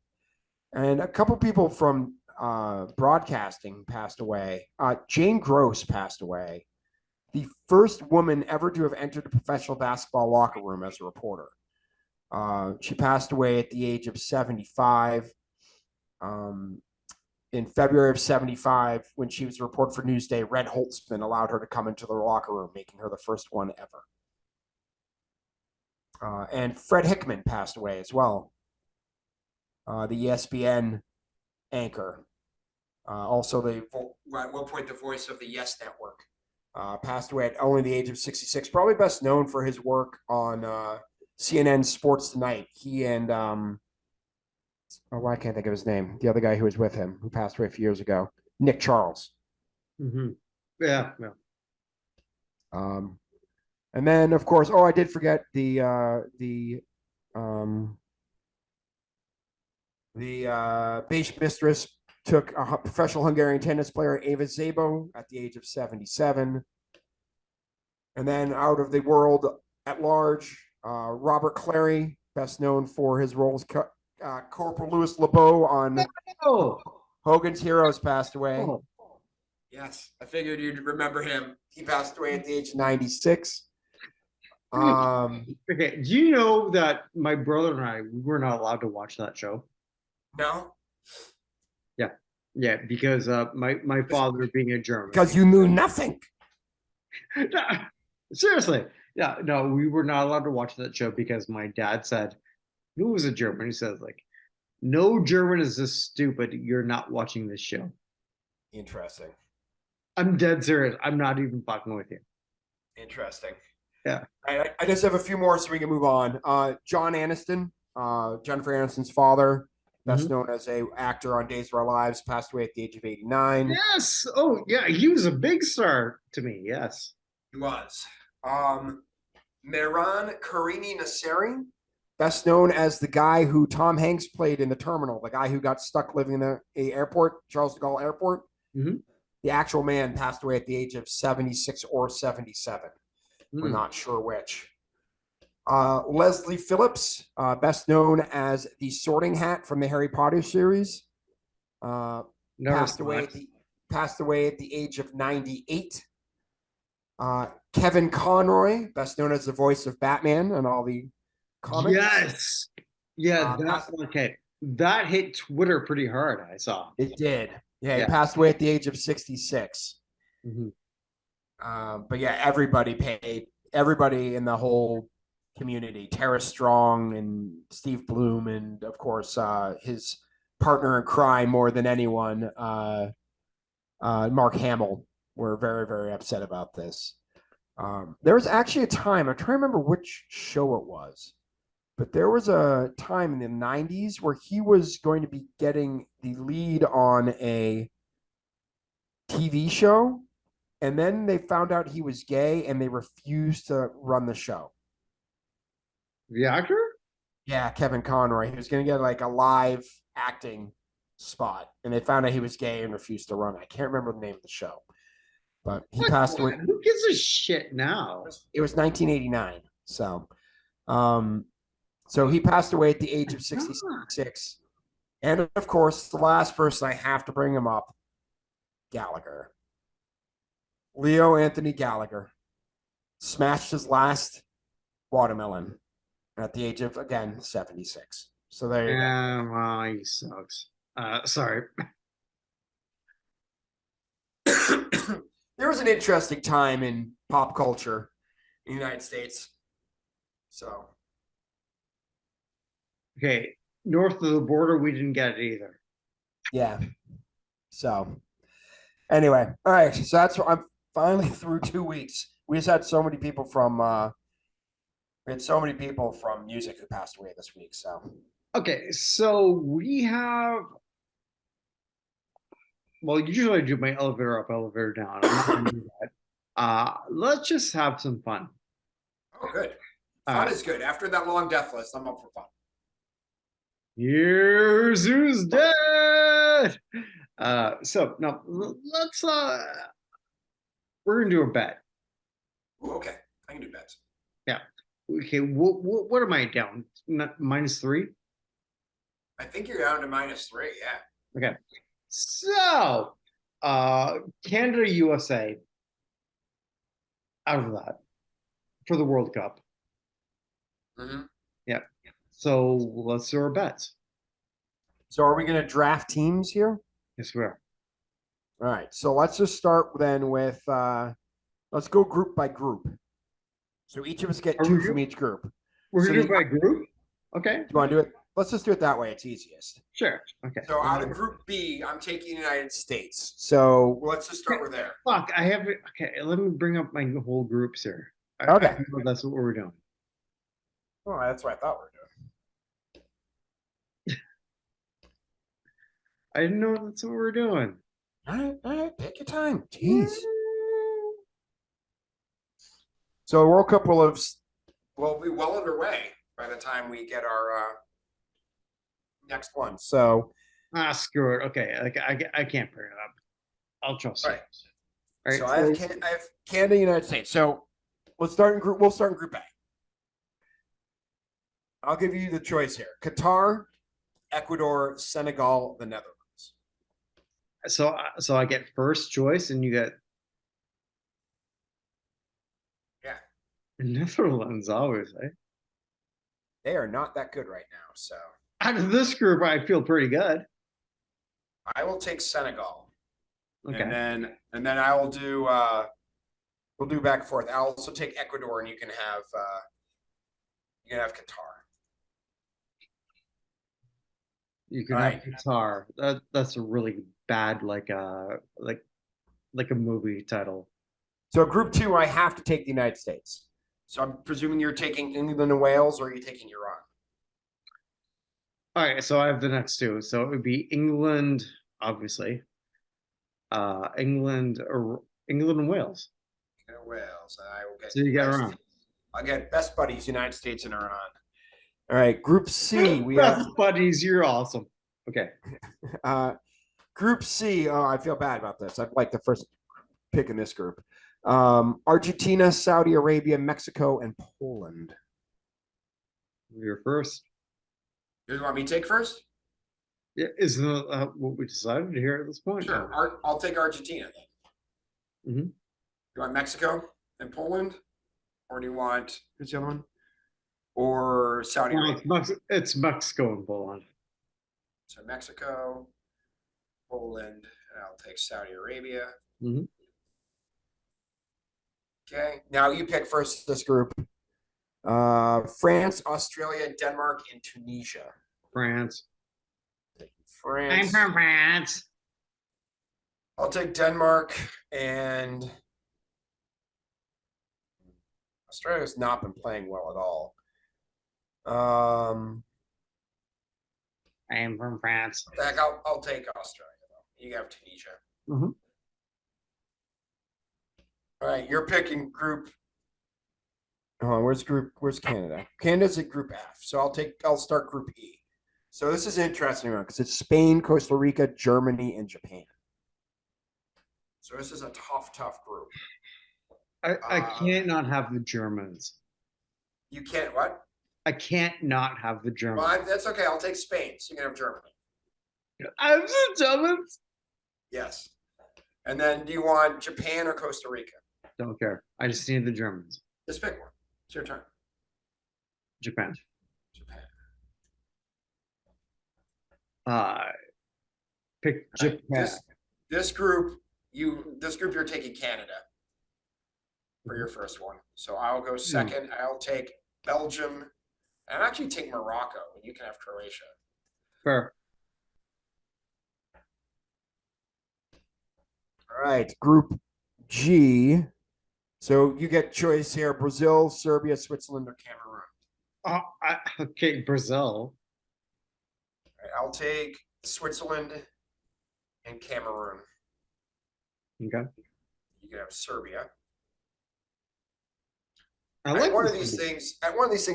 And a couple people from broadcasting passed away. Jane Gross passed away, the first woman ever to have entered a professional basketball locker room as a reporter. She passed away at the age of 75. In February of 75, when she was a reporter for Newsday, Red Holtzman allowed her to come into the locker room, making her the first one ever. And Fred Hickman passed away as well, the ESPN anchor. Also, at one point, the voice of the Yes Network. Passed away at only the age of 66. Probably best known for his work on CNN Sports Tonight. He and Oh, why can't I think of his name? The other guy who was with him, who passed away a few years ago, Nick Charles. Mhm. Yeah, yeah. Um, and then of course, I did forget um, the base mistress took a professional Hungarian tennis player, Ava Szabo, at the age of 77. And then out of the world at large, Robert Clary, best known for his roles, Corporal Louis LeBeau on Oh, Hogan's Heroes, passed away. oh. Yes, I figured you'd remember him. He passed away at the age of 96. Okay. Do you know that my brother and I, we were not allowed to watch that show? No, Yeah. Yeah, because my father being a German. because you knew nothing. Seriously. Yeah, no, we were not allowed to watch that show because my dad said, who was a German? He says, like, no German is this stupid. You're not watching this show. Interesting. I'm dead serious. I'm not even fucking with you. Interesting. Yeah. I just have a few more so we can move on. John Aniston, Jennifer Aniston's father, best known as a actor on Days of Our Lives, passed away at the age of 89. Yes. Oh, yeah. He was a big star to me. Yes. He was. Mehran Karini Nasseri, best known as the guy who Tom Hanks played in The Terminal, the guy who got stuck living in the airport, Charles de Gaulle Airport. Mhm. The actual man passed away at the age of 76 or 77. We're not sure which. Leslie Phillips, best known as the Sorting Hat from the Harry Potter series, Never passed saw away it. passed away at the age of 98. Kevin Conroy, best known as the voice of Batman and all the comics. Yes. Yeah, that's okay. That hit Twitter pretty hard, I saw. It did. Yeah, he Yeah. passed away at the age of 66. Mhm. But yeah, everybody in the whole community, Tara Strong and Steve Bloom, and of course his partner in crime more than anyone, Mark Hamill, were very, very upset about this. There was actually a time, I'm trying to remember which show it was, but there was a time in the 90s where he was going to be getting the lead on a TV show, and then they found out he was gay and they refused to run the show. The actor? Yeah, Kevin Conroy. He was going to get like a live acting spot, and they found out he was gay and refused to run it. I can't remember the name of the show, but he passed away. Who gives a shit now? It was 1989. So he passed away at the age of 66. And of course, the last person I have to bring him up, Gallagher. Leo Anthony Gallagher smashed his last watermelon at the age of, again, 76. So there you go. Yeah, well, he sucks. Sorry. There was an interesting time in pop culture in the United States. So, Okay, north of the border, we didn't get it either. yeah. So, anyway, all right. So that's what I'm finally through 2 weeks. We just had so many people from music who passed away this week. So, Okay, so we have. Well, usually I do my elevator up, elevator down. I'm not gonna do that. Let's just have some fun. oh, good. Fun Is good. After that long death list, I'm up for fun. Here's who's dead. So now let's we're gonna do a bet. Ooh, okay, I can do bets. Yeah. Okay. What am I down? -3. I think you're down to -3. Yeah. Okay. So, Canada, USA, out of that for the World Cup. Mm-hmm. Yeah. So let's do our bets. So, are we going to draft teams here? Yes, we are. All right. So let's just start then with let's go group by group. So each of us get Are two we from each group. We're So gonna do the- it by group. Okay. Do you want to do it? Let's just do it that way. It's easiest. Sure. Okay. So out of Group B, I'm taking the United States. So let's just start with there. Fuck, I have it. Okay, let me bring up my whole groups here. Okay. I know that's what we're doing. Oh, that's what I thought we were doing. I didn't know that's what we're doing. All right, take your time. Jeez. So the World Cup will be well underway by the time we get our next one. So Ah, screw it. Okay, like I can't figure it up. I'll trust you. Right. All right. so I have Canada, United States. So let's start in group. We'll start in Group A. I'll give you the choice here: Qatar, Ecuador, Senegal, the Netherlands. So I get first choice, and you get Yeah, Netherlands always. Eh? they are not that good right now. So Out of this group, I feel pretty good. I will take Senegal. Okay. And then I will do we'll do back and forth. I'll also take Ecuador, and you can have Qatar. You can All have right. Qatar. That's a really bad like a movie title. So Group 2, I have to take the United States. So I'm presuming you're taking England and Wales, or are you taking Iran? All right, so I have the next two. So it would be England, obviously. England or England and Wales. England and Wales. And I will get. So you get around. I'll get best buddies, United States and Iran. All right, Group C, we Best have buddies, you're awesome. Okay. Group C. Oh, I feel bad about this. I'd like the first pick in this group. Argentina, Saudi Arabia, Mexico, and Poland. You're first. You want me to take first? Yeah, isn't that what we decided here at this point? Sure. I'll take Argentina then. Mhm. You want Mexico and Poland? Or do you want, who's the other one? Or Saudi Well, Arabia? it's Mexico and Poland. So Mexico, Poland, and I'll take Saudi Arabia. Mhm. Okay. Now you pick first this group. France, Australia, Denmark, and Tunisia. France. France. I'm from France. I'll take Denmark, and Australia's not been playing well at all. I am from France. Heck, I'll take Australia though. You have Tunisia. Mhm. All right, you're picking group. Oh, where's Canada? Canada's at Group F. So I'll start Group E. So this is an interesting one because it's Spain, Costa Rica, Germany, and Japan. So this is a tough group. I can't not have the Germans. You can't what? I can't not have the Germans. Well, that's okay. I'll take Spain. So you can have Germany. I have the Germans. Yes. And then do you want Japan or Costa Rica? Don't care. I just need the Germans. Just pick one. It's your turn. Japan. Japan. Pick All right, Japan. This group you're taking Canada for your first one. So I'll go second. I'll take Belgium. And actually take Morocco, and you can have Croatia. Fair. All right, Group G. So you get choice here: Brazil, Serbia, Switzerland, or Cameroon. Okay, Brazil. All right, I'll take Switzerland and Cameroon. Okay. You can have Serbia. I like one of these things,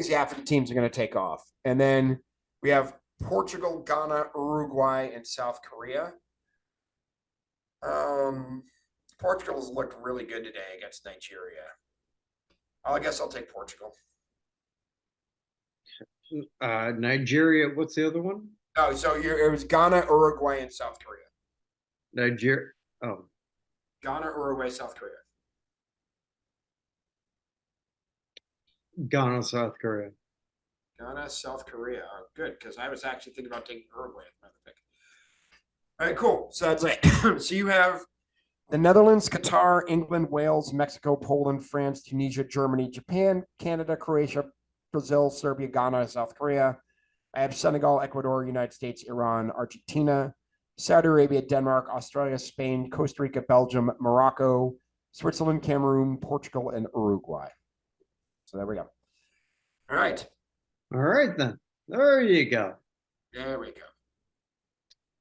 yeah, for the teams are going to take off. And then we have Portugal, Ghana, Uruguay, and South Korea. Portugal's looked really good today against Nigeria. I guess I'll take Portugal. Nigeria. What's the other one? Oh, so it was Ghana, Uruguay, and South Korea. Nigeria. Oh, Ghana, Uruguay, South Korea. Ghana, South Korea. Ghana, South Korea. Oh, good, because I was actually thinking about taking Uruguay as my other pick. All right, cool. So that's it. So you have the Netherlands, Qatar, England, Wales, Mexico, Poland, France, Tunisia, Germany, Japan, Canada, Croatia, Brazil, Serbia, Ghana, South Korea. I have Senegal, Ecuador, United States, Iran, Argentina, Saudi Arabia, Denmark, Australia, Spain, Costa Rica, Belgium, Morocco, Switzerland, Cameroon, Portugal, and Uruguay. So there we go. All right. All right then. There you go. There we go.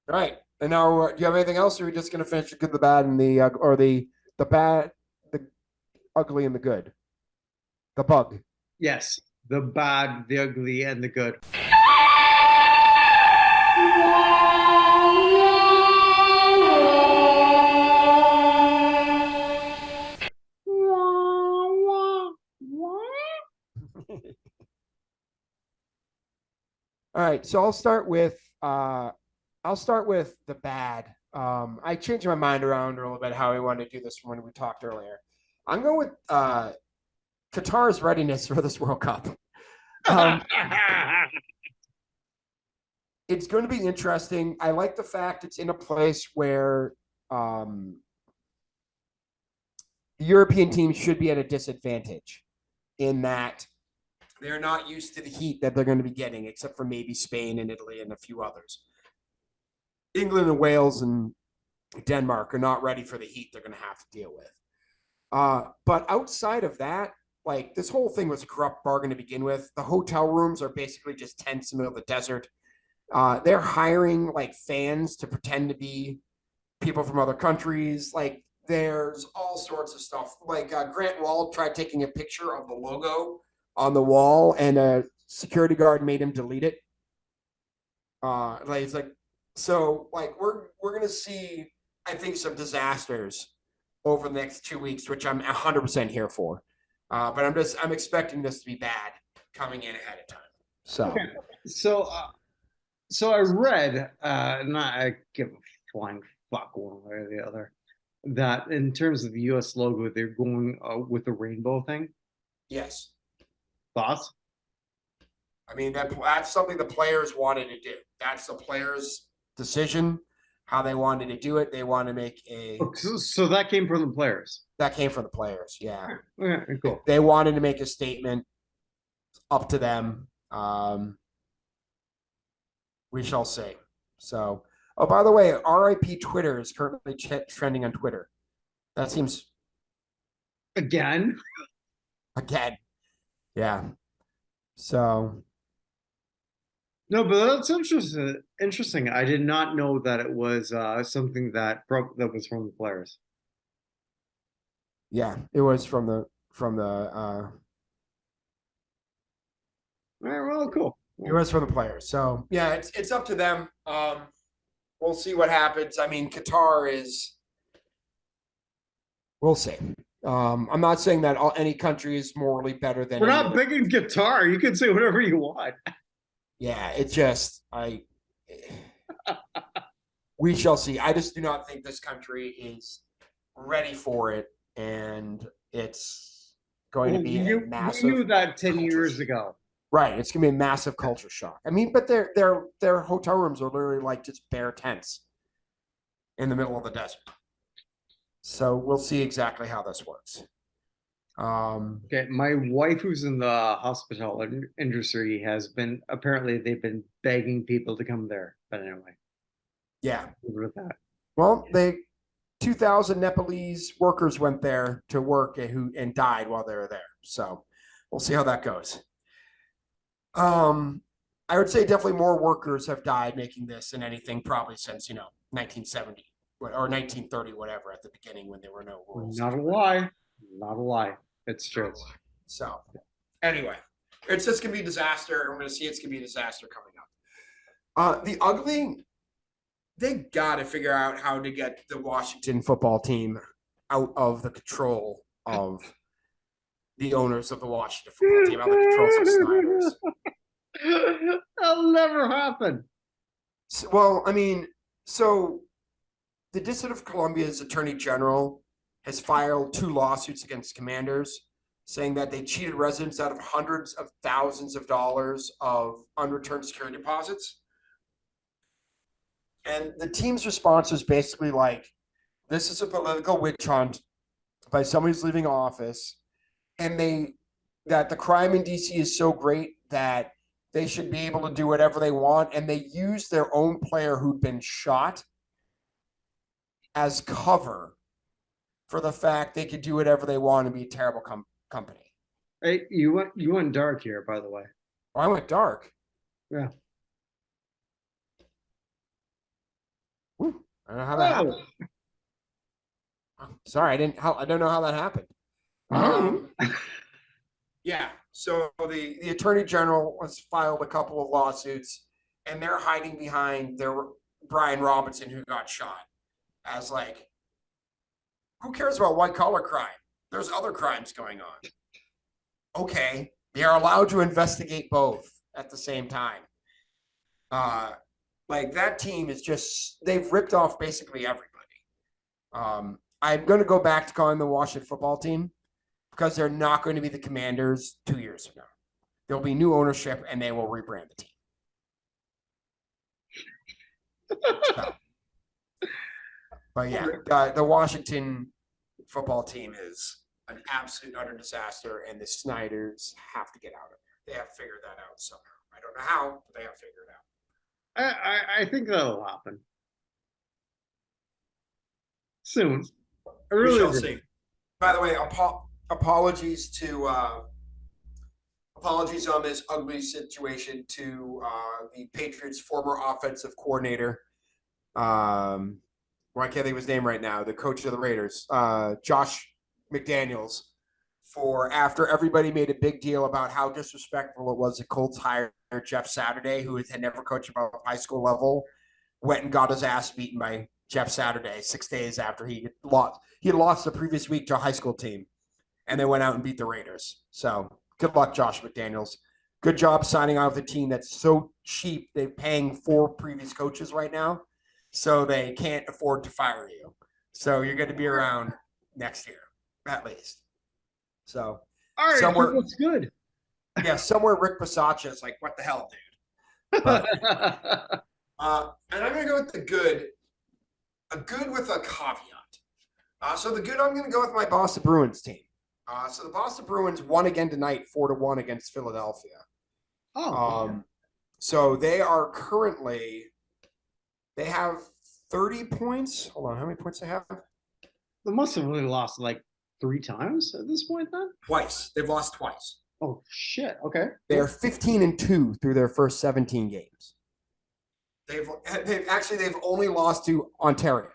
All right. And now, do you have anything else, or are we just going to finish the good, the bad, and the bad, the ugly, and the good? The bug. Yes, the bad, the ugly, and the good. All right, so I'll start with the bad. I changed my mind around a little bit how we wanted to do this from when we talked earlier. I'm going with Qatar's readiness for this World Cup. It's going to be interesting. I like the fact it's in a place where the European teams should be at a disadvantage in that they're not used to the heat that they're going to be getting, except for maybe Spain and Italy and a few others. England and Wales and Denmark are not ready for the heat they're going to have to deal with. But outside of that, like this whole thing was a corrupt bargain to begin with. The hotel rooms are basically just tents in the middle of the desert. They're hiring like fans to pretend to be people from other countries. Like there's all sorts of stuff. Like Grant Wall tried taking a picture of the logo on the wall, and a security guard made him delete it. Like we're gonna see, I think, some disasters over the next 2 weeks, which I'm 100% here for. But I'm expecting this to be bad coming in ahead of time. So, okay. So I read, not I give a flying fuck one way or the other, that in terms of the U.S. logo, they're going with the rainbow thing. yes. Thoughts? I mean, that's something the players wanted to do. That's the players' decision, how they wanted to do it. They want to make So that came from the players. that came from the players. Yeah. Okay, cool. They wanted to make a statement. Up to them. We shall see. So, oh, by the way, RIP Twitter is currently trending on Twitter. That seems Again? again. Yeah. So, No, but that's interesting. Interesting. I did not know that it was something that was from the players. yeah, it was from the All right, well, cool. it was from the players. So, yeah, it's up to them. We'll see what happens. I mean, Qatar is we'll see. I'm not saying that any country is morally better than We're any not other. big in guitar. You can say whatever you want. Yeah, it's just we shall see. I just do not think this country is ready for it, and it's going to be a We massive. knew that 10 culture years shock. ago. Right, it's gonna be a massive culture shock. I mean, but their hotel rooms are literally like just bare tents in the middle of the desert. So we'll see exactly how this works. Okay, my wife, who's in the hospital industry, has been apparently they've been begging people to come there. But anyway, yeah. with that. Well, 2,000 Nepalese workers went there to work and died while they were there. So we'll see how that goes. I would say definitely more workers have died making this than anything probably since 1970 or 1930, whatever, at the beginning when there were no rules. Not a lie. Not a lie. It's true. So anyway, it's just gonna be a disaster. We're gonna see it's gonna be a disaster coming up. The ugly, they gotta figure out how to get the Washington football team out of the control of the owners of the Washington football team, out of the controls of Snyder's. That'll never happen. Well, I mean, so the District of Columbia's Attorney General has filed 2 lawsuits against Commanders, saying that they cheated residents out of hundreds of thousands of dollars of unreturned security deposits. And the team's response is basically like, this is a political witch hunt by somebody who's leaving office, and that the crime in DC is so great that they should be able to do whatever they want, and they use their own player who'd been shot as cover for the fact they could do whatever they want and be a terrible company. Hey, you went dark here, by the way. Oh, I went dark. Yeah. Woo. don't know how that happened. Sorry, I don't know how that happened. Yeah. So the attorney general has filed a couple of lawsuits, and they're hiding behind their Brian Robinson, who got shot, as like, who cares about white collar crime? There's other crimes going on. Okay, they are allowed to investigate both at the same time. Like that team is just, they've ripped off basically everybody. I'm going to go back to calling the Washington football team because they're not going to be the Commanders 2 years from now. There'll be new ownership and they will rebrand the team. So, but yeah, the Washington football team is an absolute utter disaster, and the Snyders have to get out of there. They have figured that out somehow. I don't know how, but they have figured it out. I think that'll happen soon. I We really shall do. see. By the way, apologies on this ugly situation to the Patriots' former offensive coordinator. I can't think of his name right now. The coach of the Raiders, Josh McDaniels, for after everybody made a big deal about how disrespectful it was the Colts hired Jeff Saturday, who had never coached above high school level, went and got his ass beaten by Jeff Saturday 6 days after he lost. He had lost the previous week to a high school team, and they went out and beat the Raiders. So good luck, Josh McDaniels. Good job signing out with a team that's so cheap. They're paying 4 previous coaches right now, so they can't afford to fire you. So you're going to be around next year, at least. So All right, somewhere- that's good. yeah, somewhere Rick Bisaccia is like, what the hell, dude? But, and I'm going to go with the good. A good with a caveat. So the good, I'm going to go with my Boston Bruins team. So the Boston Bruins won again tonight, 4-1 against Philadelphia. So they are currently, they have 30 points. Hold on, how many points they have? They must have really lost like 3 times at this point then? Twice. They've lost twice. Oh, shit. Okay. They're 15-2 through their first 17 games. They've only lost to Ontario.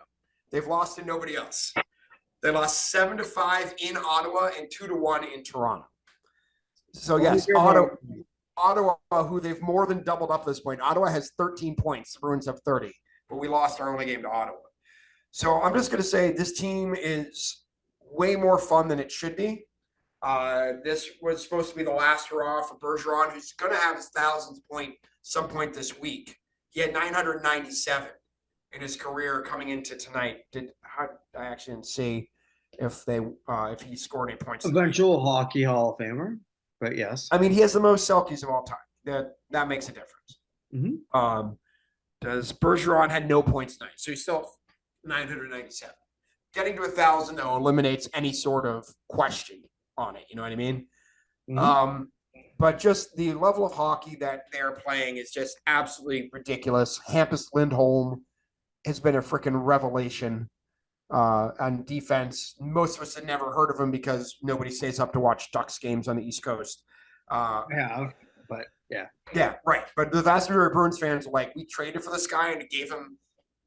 They've lost to nobody else. They lost 7-5 in Ottawa and 2-1 in Toronto. So yes, Ottawa, who they've more than doubled up at this point. Ottawa has 13 points. The Bruins have 30, but we lost our only game to Ottawa. So I'm just going to say this team is way more fun than it should be. This was supposed to be the last hurrah for Bergeron, who's going to have his 1,000th point some point this week. He had 997 in his career coming into tonight. I actually didn't see if he scored any points. Eventual Hockey Hall of Famer, but yes. I mean, he has the most Selkies of all time. That makes a difference. Mhm. Does Bergeron had no points tonight, so he's still 997. Getting to 1,000 though eliminates any sort of question on it. You know what I mean? Mhm. But just the level of hockey that they're playing is just absolutely ridiculous. Hampus Lindholm has been a freaking revelation on defense. Most of us had never heard of him because nobody stays up to watch Ducks games on the East Coast. Yeah, but yeah. Yeah, right. But the vast majority of Bruins fans are like, we traded for this guy and gave him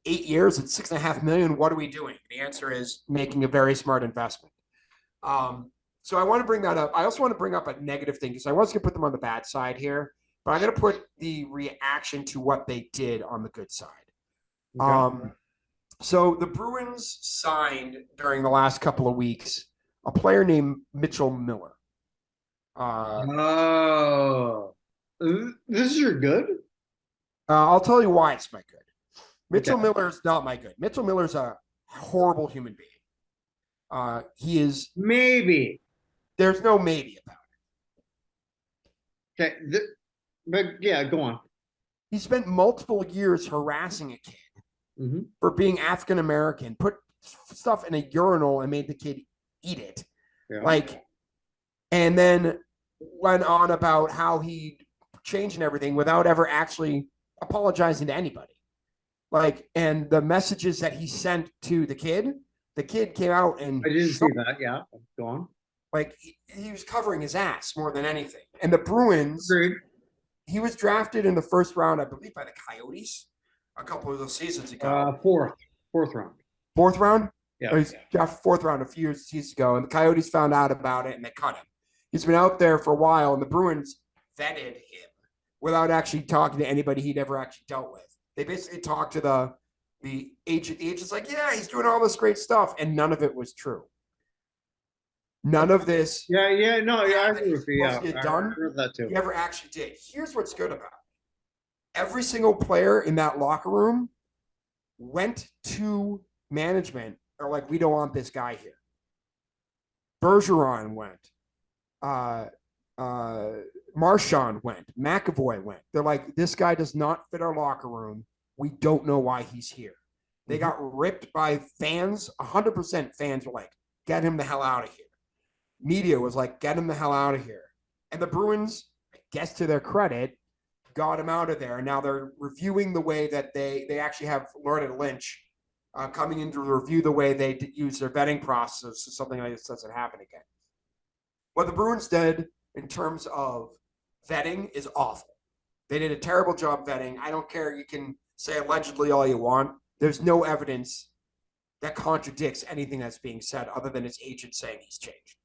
8 years at $6.5 million. What are we doing? The answer is making a very smart investment. So I want to bring that up. I also want to bring up a negative thing because I was going to put them on the bad side here, but I'm going to put the reaction to what they did on the good side. Okay. So the Bruins signed during the last couple of weeks a player named Mitchell Miller. This is your good? I'll tell you why it's my good. Mitchell Okay. Miller's not my good. Mitchell Miller's a horrible human being. He is. Maybe. There's no maybe about it. Okay. But yeah, go on. He spent multiple years harassing a kid Mhm. for being African American, put stuff in a urinal and made the kid eat it. Yeah. And then went on about how he changed and everything without ever actually apologizing to anybody. And the messages that he sent to the kid came out and I didn't see that. Yeah. Go on. He was covering his ass more than anything. And the Bruins, Agreed. he was drafted in the first round, I believe, by the Coyotes a couple of those seasons ago. 4th. Fourth round. Fourth round? Yeah. Or he's drafted fourth round a few years ago, and the Coyotes found out about it and they cut him. He's been out there for a while, and the Bruins vetted him without actually talking to anybody he'd ever actually dealt with. They basically talked to the agent. The agent's like, yeah, he's doing all this great stuff, and none of it was true. None of this. Yeah, I agree with you. Yeah, Get I done. heard that too. He ever actually did. Here's what's good about it. Every single player in that locker room went to management or like, we don't want this guy here. Bergeron went. Marchand went. McAvoy went. They're like, this guy does not fit our locker room. We don't know why he's here. They got ripped by fans. 100% fans were like, get him the hell out of here. Media was like, get him the hell out of here. And the Bruins, I guess to their credit, got him out of there. And now they're reviewing the way that they actually have Loretta Lynch coming in to review the way they use their vetting process so something like this doesn't happen again. What the Bruins did in terms of vetting is awful. They did a terrible job vetting. I don't care. You can say allegedly all you want. There's no evidence that contradicts anything that's being said other than his agent saying he's changed.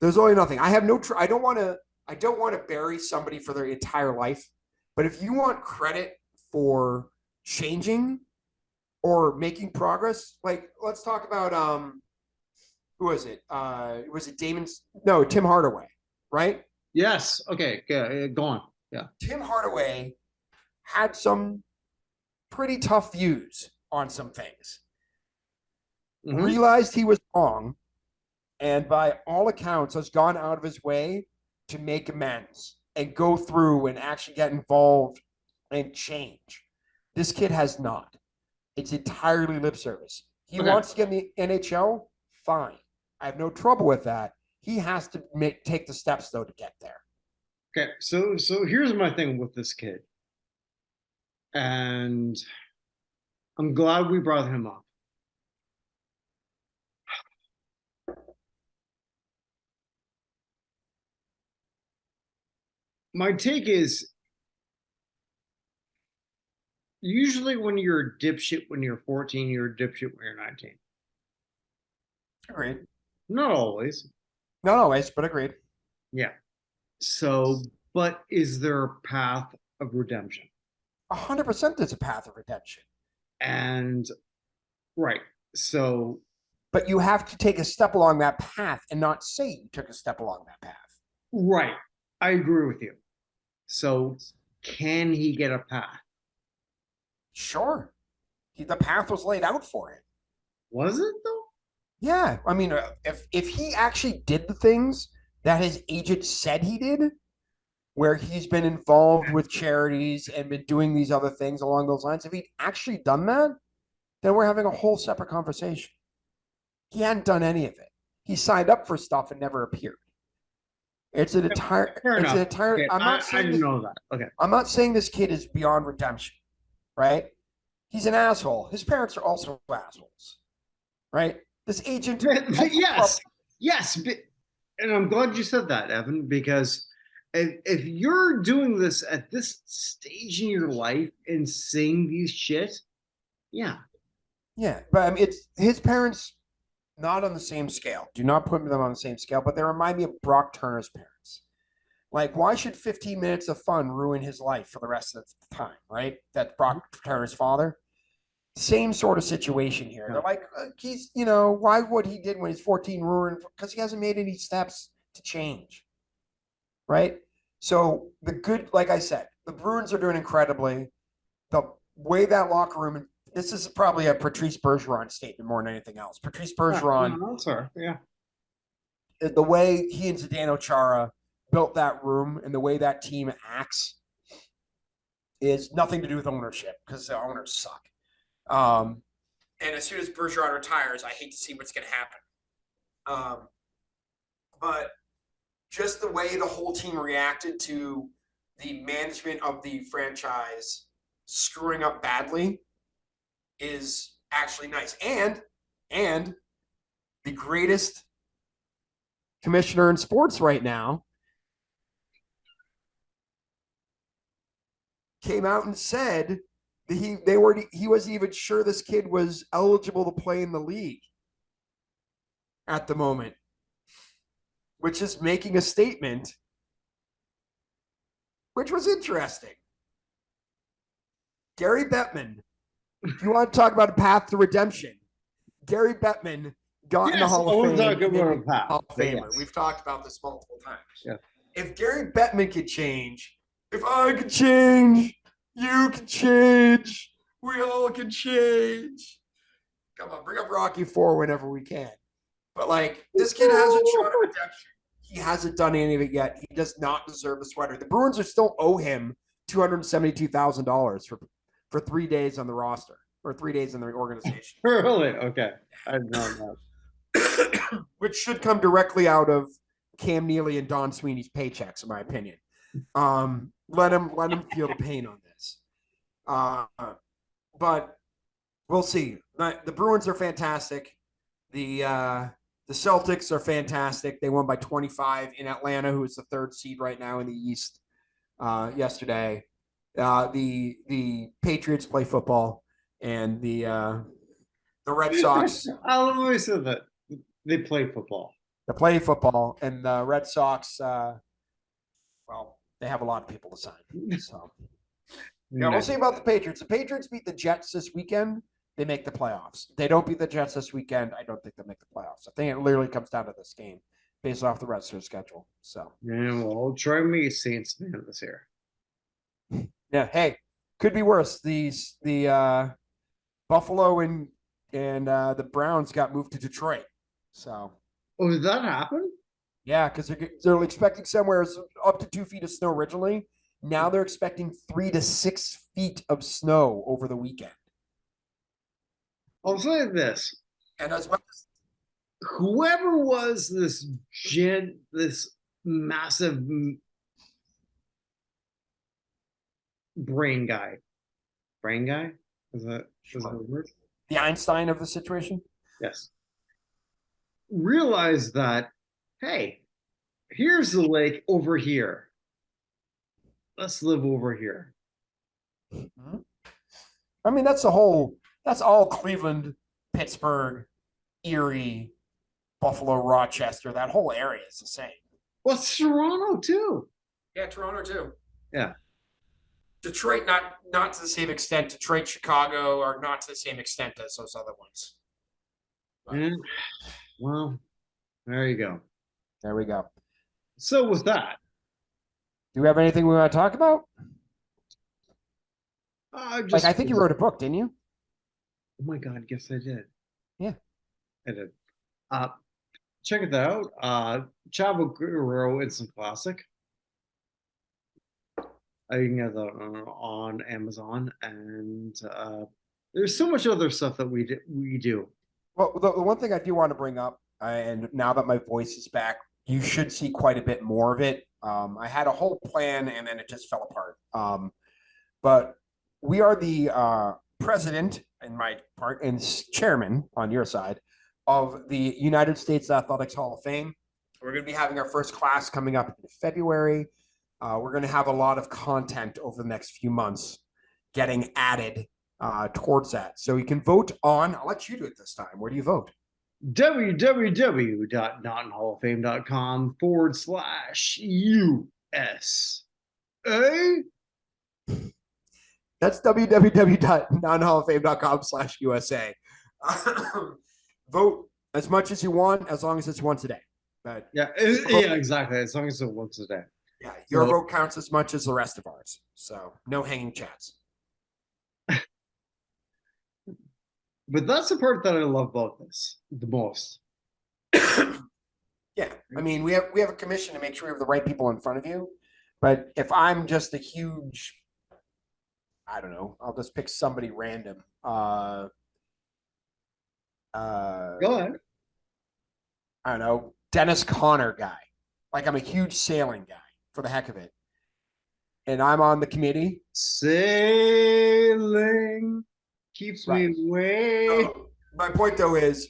There's only nothing. I have no. I don't want to bury somebody for their entire life. But if you want credit for changing or making progress, like let's talk about who was it? Was it Tim Hardaway, right? Yes. Okay. Go on. Yeah. Tim Hardaway had some pretty tough views on some things. Mm-hmm. Realized he was wrong, and by all accounts has gone out of his way to make amends and go through and actually get involved and change. This kid has not. It's entirely lip service. He wants to get in the NHL, fine. I have no trouble with that. He has to take the steps, though, to get there. Okay, so here's my thing with this kid. And I'm glad we brought him up. My take is usually when you're a dipshit when you're 14, you're a dipshit when you're 19. Agreed. Not always. Not always, but agreed. Yeah. So, but is there a path of redemption? 100% there's a path of redemption. And, right. So. But you have to take a step along that path and not say you took a step along that path. Right. I agree with you. So, can he get a path? Sure. The path was laid out for him. Was it, though? Yeah. I mean, if he actually did the things that his agent said he did, where he's been involved with charities and been doing these other things along those lines, if he'd actually done that, then we're having a whole separate conversation. He hadn't done any of it. He signed up for stuff and never appeared. It's an entire. It's an entire. Okay, I didn't know that. Okay. I'm not saying this kid is beyond redemption, right? He's an asshole. His parents are also assholes, right? This agent. Yes, but, and I'm glad you said that, Evan, because if you're doing this at this stage in your life and saying these shit, yeah, but I mean, it's his parents. Not on the same scale. Do not put them on the same scale, but they remind me of Brock Turner's parents. Like, why should 15 minutes of fun ruin his life for the rest of the time, right? That's Brock Turner's father. Same sort of situation here. They're like, he's, why would he did when he's 14 ruin? Because he hasn't made any steps to change, right? So like I said, the Bruins are doing incredibly. The way that locker room, this is probably a Patrice Bergeron statement more than anything else. Patrice Bergeron, yeah. The way he and Zdeno Chara built that room and the way that team acts is nothing to do with ownership because the owners suck. And as soon as Bergeron retires, I hate to see what's going to happen. But just the way the whole team reacted to the management of the franchise screwing up badly is actually nice. And the greatest commissioner in sports right now came out and said he wasn't even sure this kid was eligible to play in the league at the moment, which is making a statement, which was interesting. Gary Bettman, if you want to talk about a path to redemption, Gary Bettman got in the Hall of Fame. Hall of Famer. Yes. We've talked about this multiple times. Yeah. If Gary Bettman could change, if I could change, you can change. We all can change. Come on, bring up Rocky IV whenever we can. But like, this kid hasn't shown a redemption. He hasn't done any of it yet. He does not deserve the sweater. The Bruins are still owe him $272,000 for 3 days on the roster or 3 days in the organization. Really? Okay. I didn't know that. Which should come directly out of Cam Neely and Don Sweeney's paychecks, in my opinion. Let him feel the pain on this. But we'll see. The Bruins are fantastic. The Celtics are fantastic. They won by 25 in Atlanta, who is the 3rd seed right now in the East. Yesterday, the Patriots play football, and the Red Sox. I'll always say that they play football. They play football, and the Red Sox. Well, they have a lot of people to sign. So, yeah, we'll see about the Patriots. The Patriots beat the Jets this weekend. They make the playoffs. They don't beat the Jets this weekend. I don't think they'll make the playoffs. I think it literally comes down to this game based off the rest of their schedule. So, yeah, well, try me a Saints fan this year. Yeah, hey, could be worse. The Buffalo and the Browns got moved to Detroit. So, oh, did that happen? Yeah, because they're expecting somewhere up to 2 feet of snow originally. Now they're expecting 3 to 6 feet of snow over the weekend. I'll say this. And as well as whoever was this massive brain guy. Is that a word? The Einstein of the situation? Yes. Realize that, hey, here's the lake over here. Let's live over here. Mm-hmm. I mean, that's all Cleveland, Pittsburgh, Erie, Buffalo, Rochester. That whole area is the same. Well, it's Toronto too. Yeah, Toronto too. Yeah. Detroit, not to the same extent. Detroit, Chicago are not to the same extent as those other ones. Yeah. Well, there you go. There we go. So with that, do we have anything we want to talk about? I think you wrote a book, didn't you? Oh my God, yes, I did. Yeah. I did. Check it out. Chavo Guerrero Instant Classic. You can get that on Amazon, and there's so much other stuff that we do. Well, the one thing I do want to bring up, and now that my voice is back, you should see quite a bit more of it. I had a whole plan, and then it just fell apart. But we are the president, in my part, and chairman on your side of the United States Athletics Hall of Fame. We're going to be having our first class coming up in February. We're going to have a lot of content over the next few months getting added towards that. So you can vote on, I'll let you do it this time. Where do you vote? www.nottenhalloffame.com/USA. That's www.nottenhalloffame.com/USA. Vote as much as you want, as long as it's once a day. But yeah, exactly. As long as it's once a day. Yeah, your vote counts as much as the rest of ours. So no hanging chats. But that's the part that I love about this the most. Yeah, I mean, we have a commission to make sure we have the right people in front of you. But if I'm just a huge, I don't know, I'll just pick somebody random. Go ahead. I don't know, Dennis Conner guy. Like I'm a huge sailing guy for the heck of it. And I'm on the committee. Sailing keeps me away. So, my point though is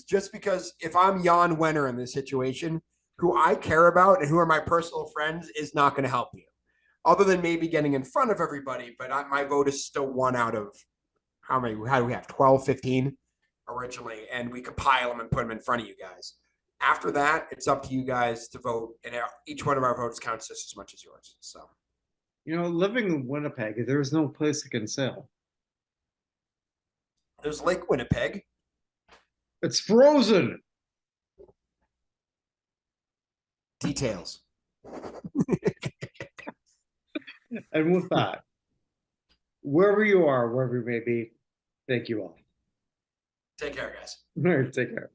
just because if I'm Jan Wenner in this situation, who I care about and who are my personal friends, is not going to help you. other than maybe getting in front of everybody, but my vote is still one out of how many? How do we have? 12, 15 originally, and we compile them and put them in front of you guys. After that, it's up to you guys to vote, and each one of our votes counts just as much as yours. So, Living in Winnipeg, there's no place that can sail. there's Lake Winnipeg. It's frozen. Details. And with that, wherever you are, wherever you may be, thank you all. Take care, guys. All right, take care.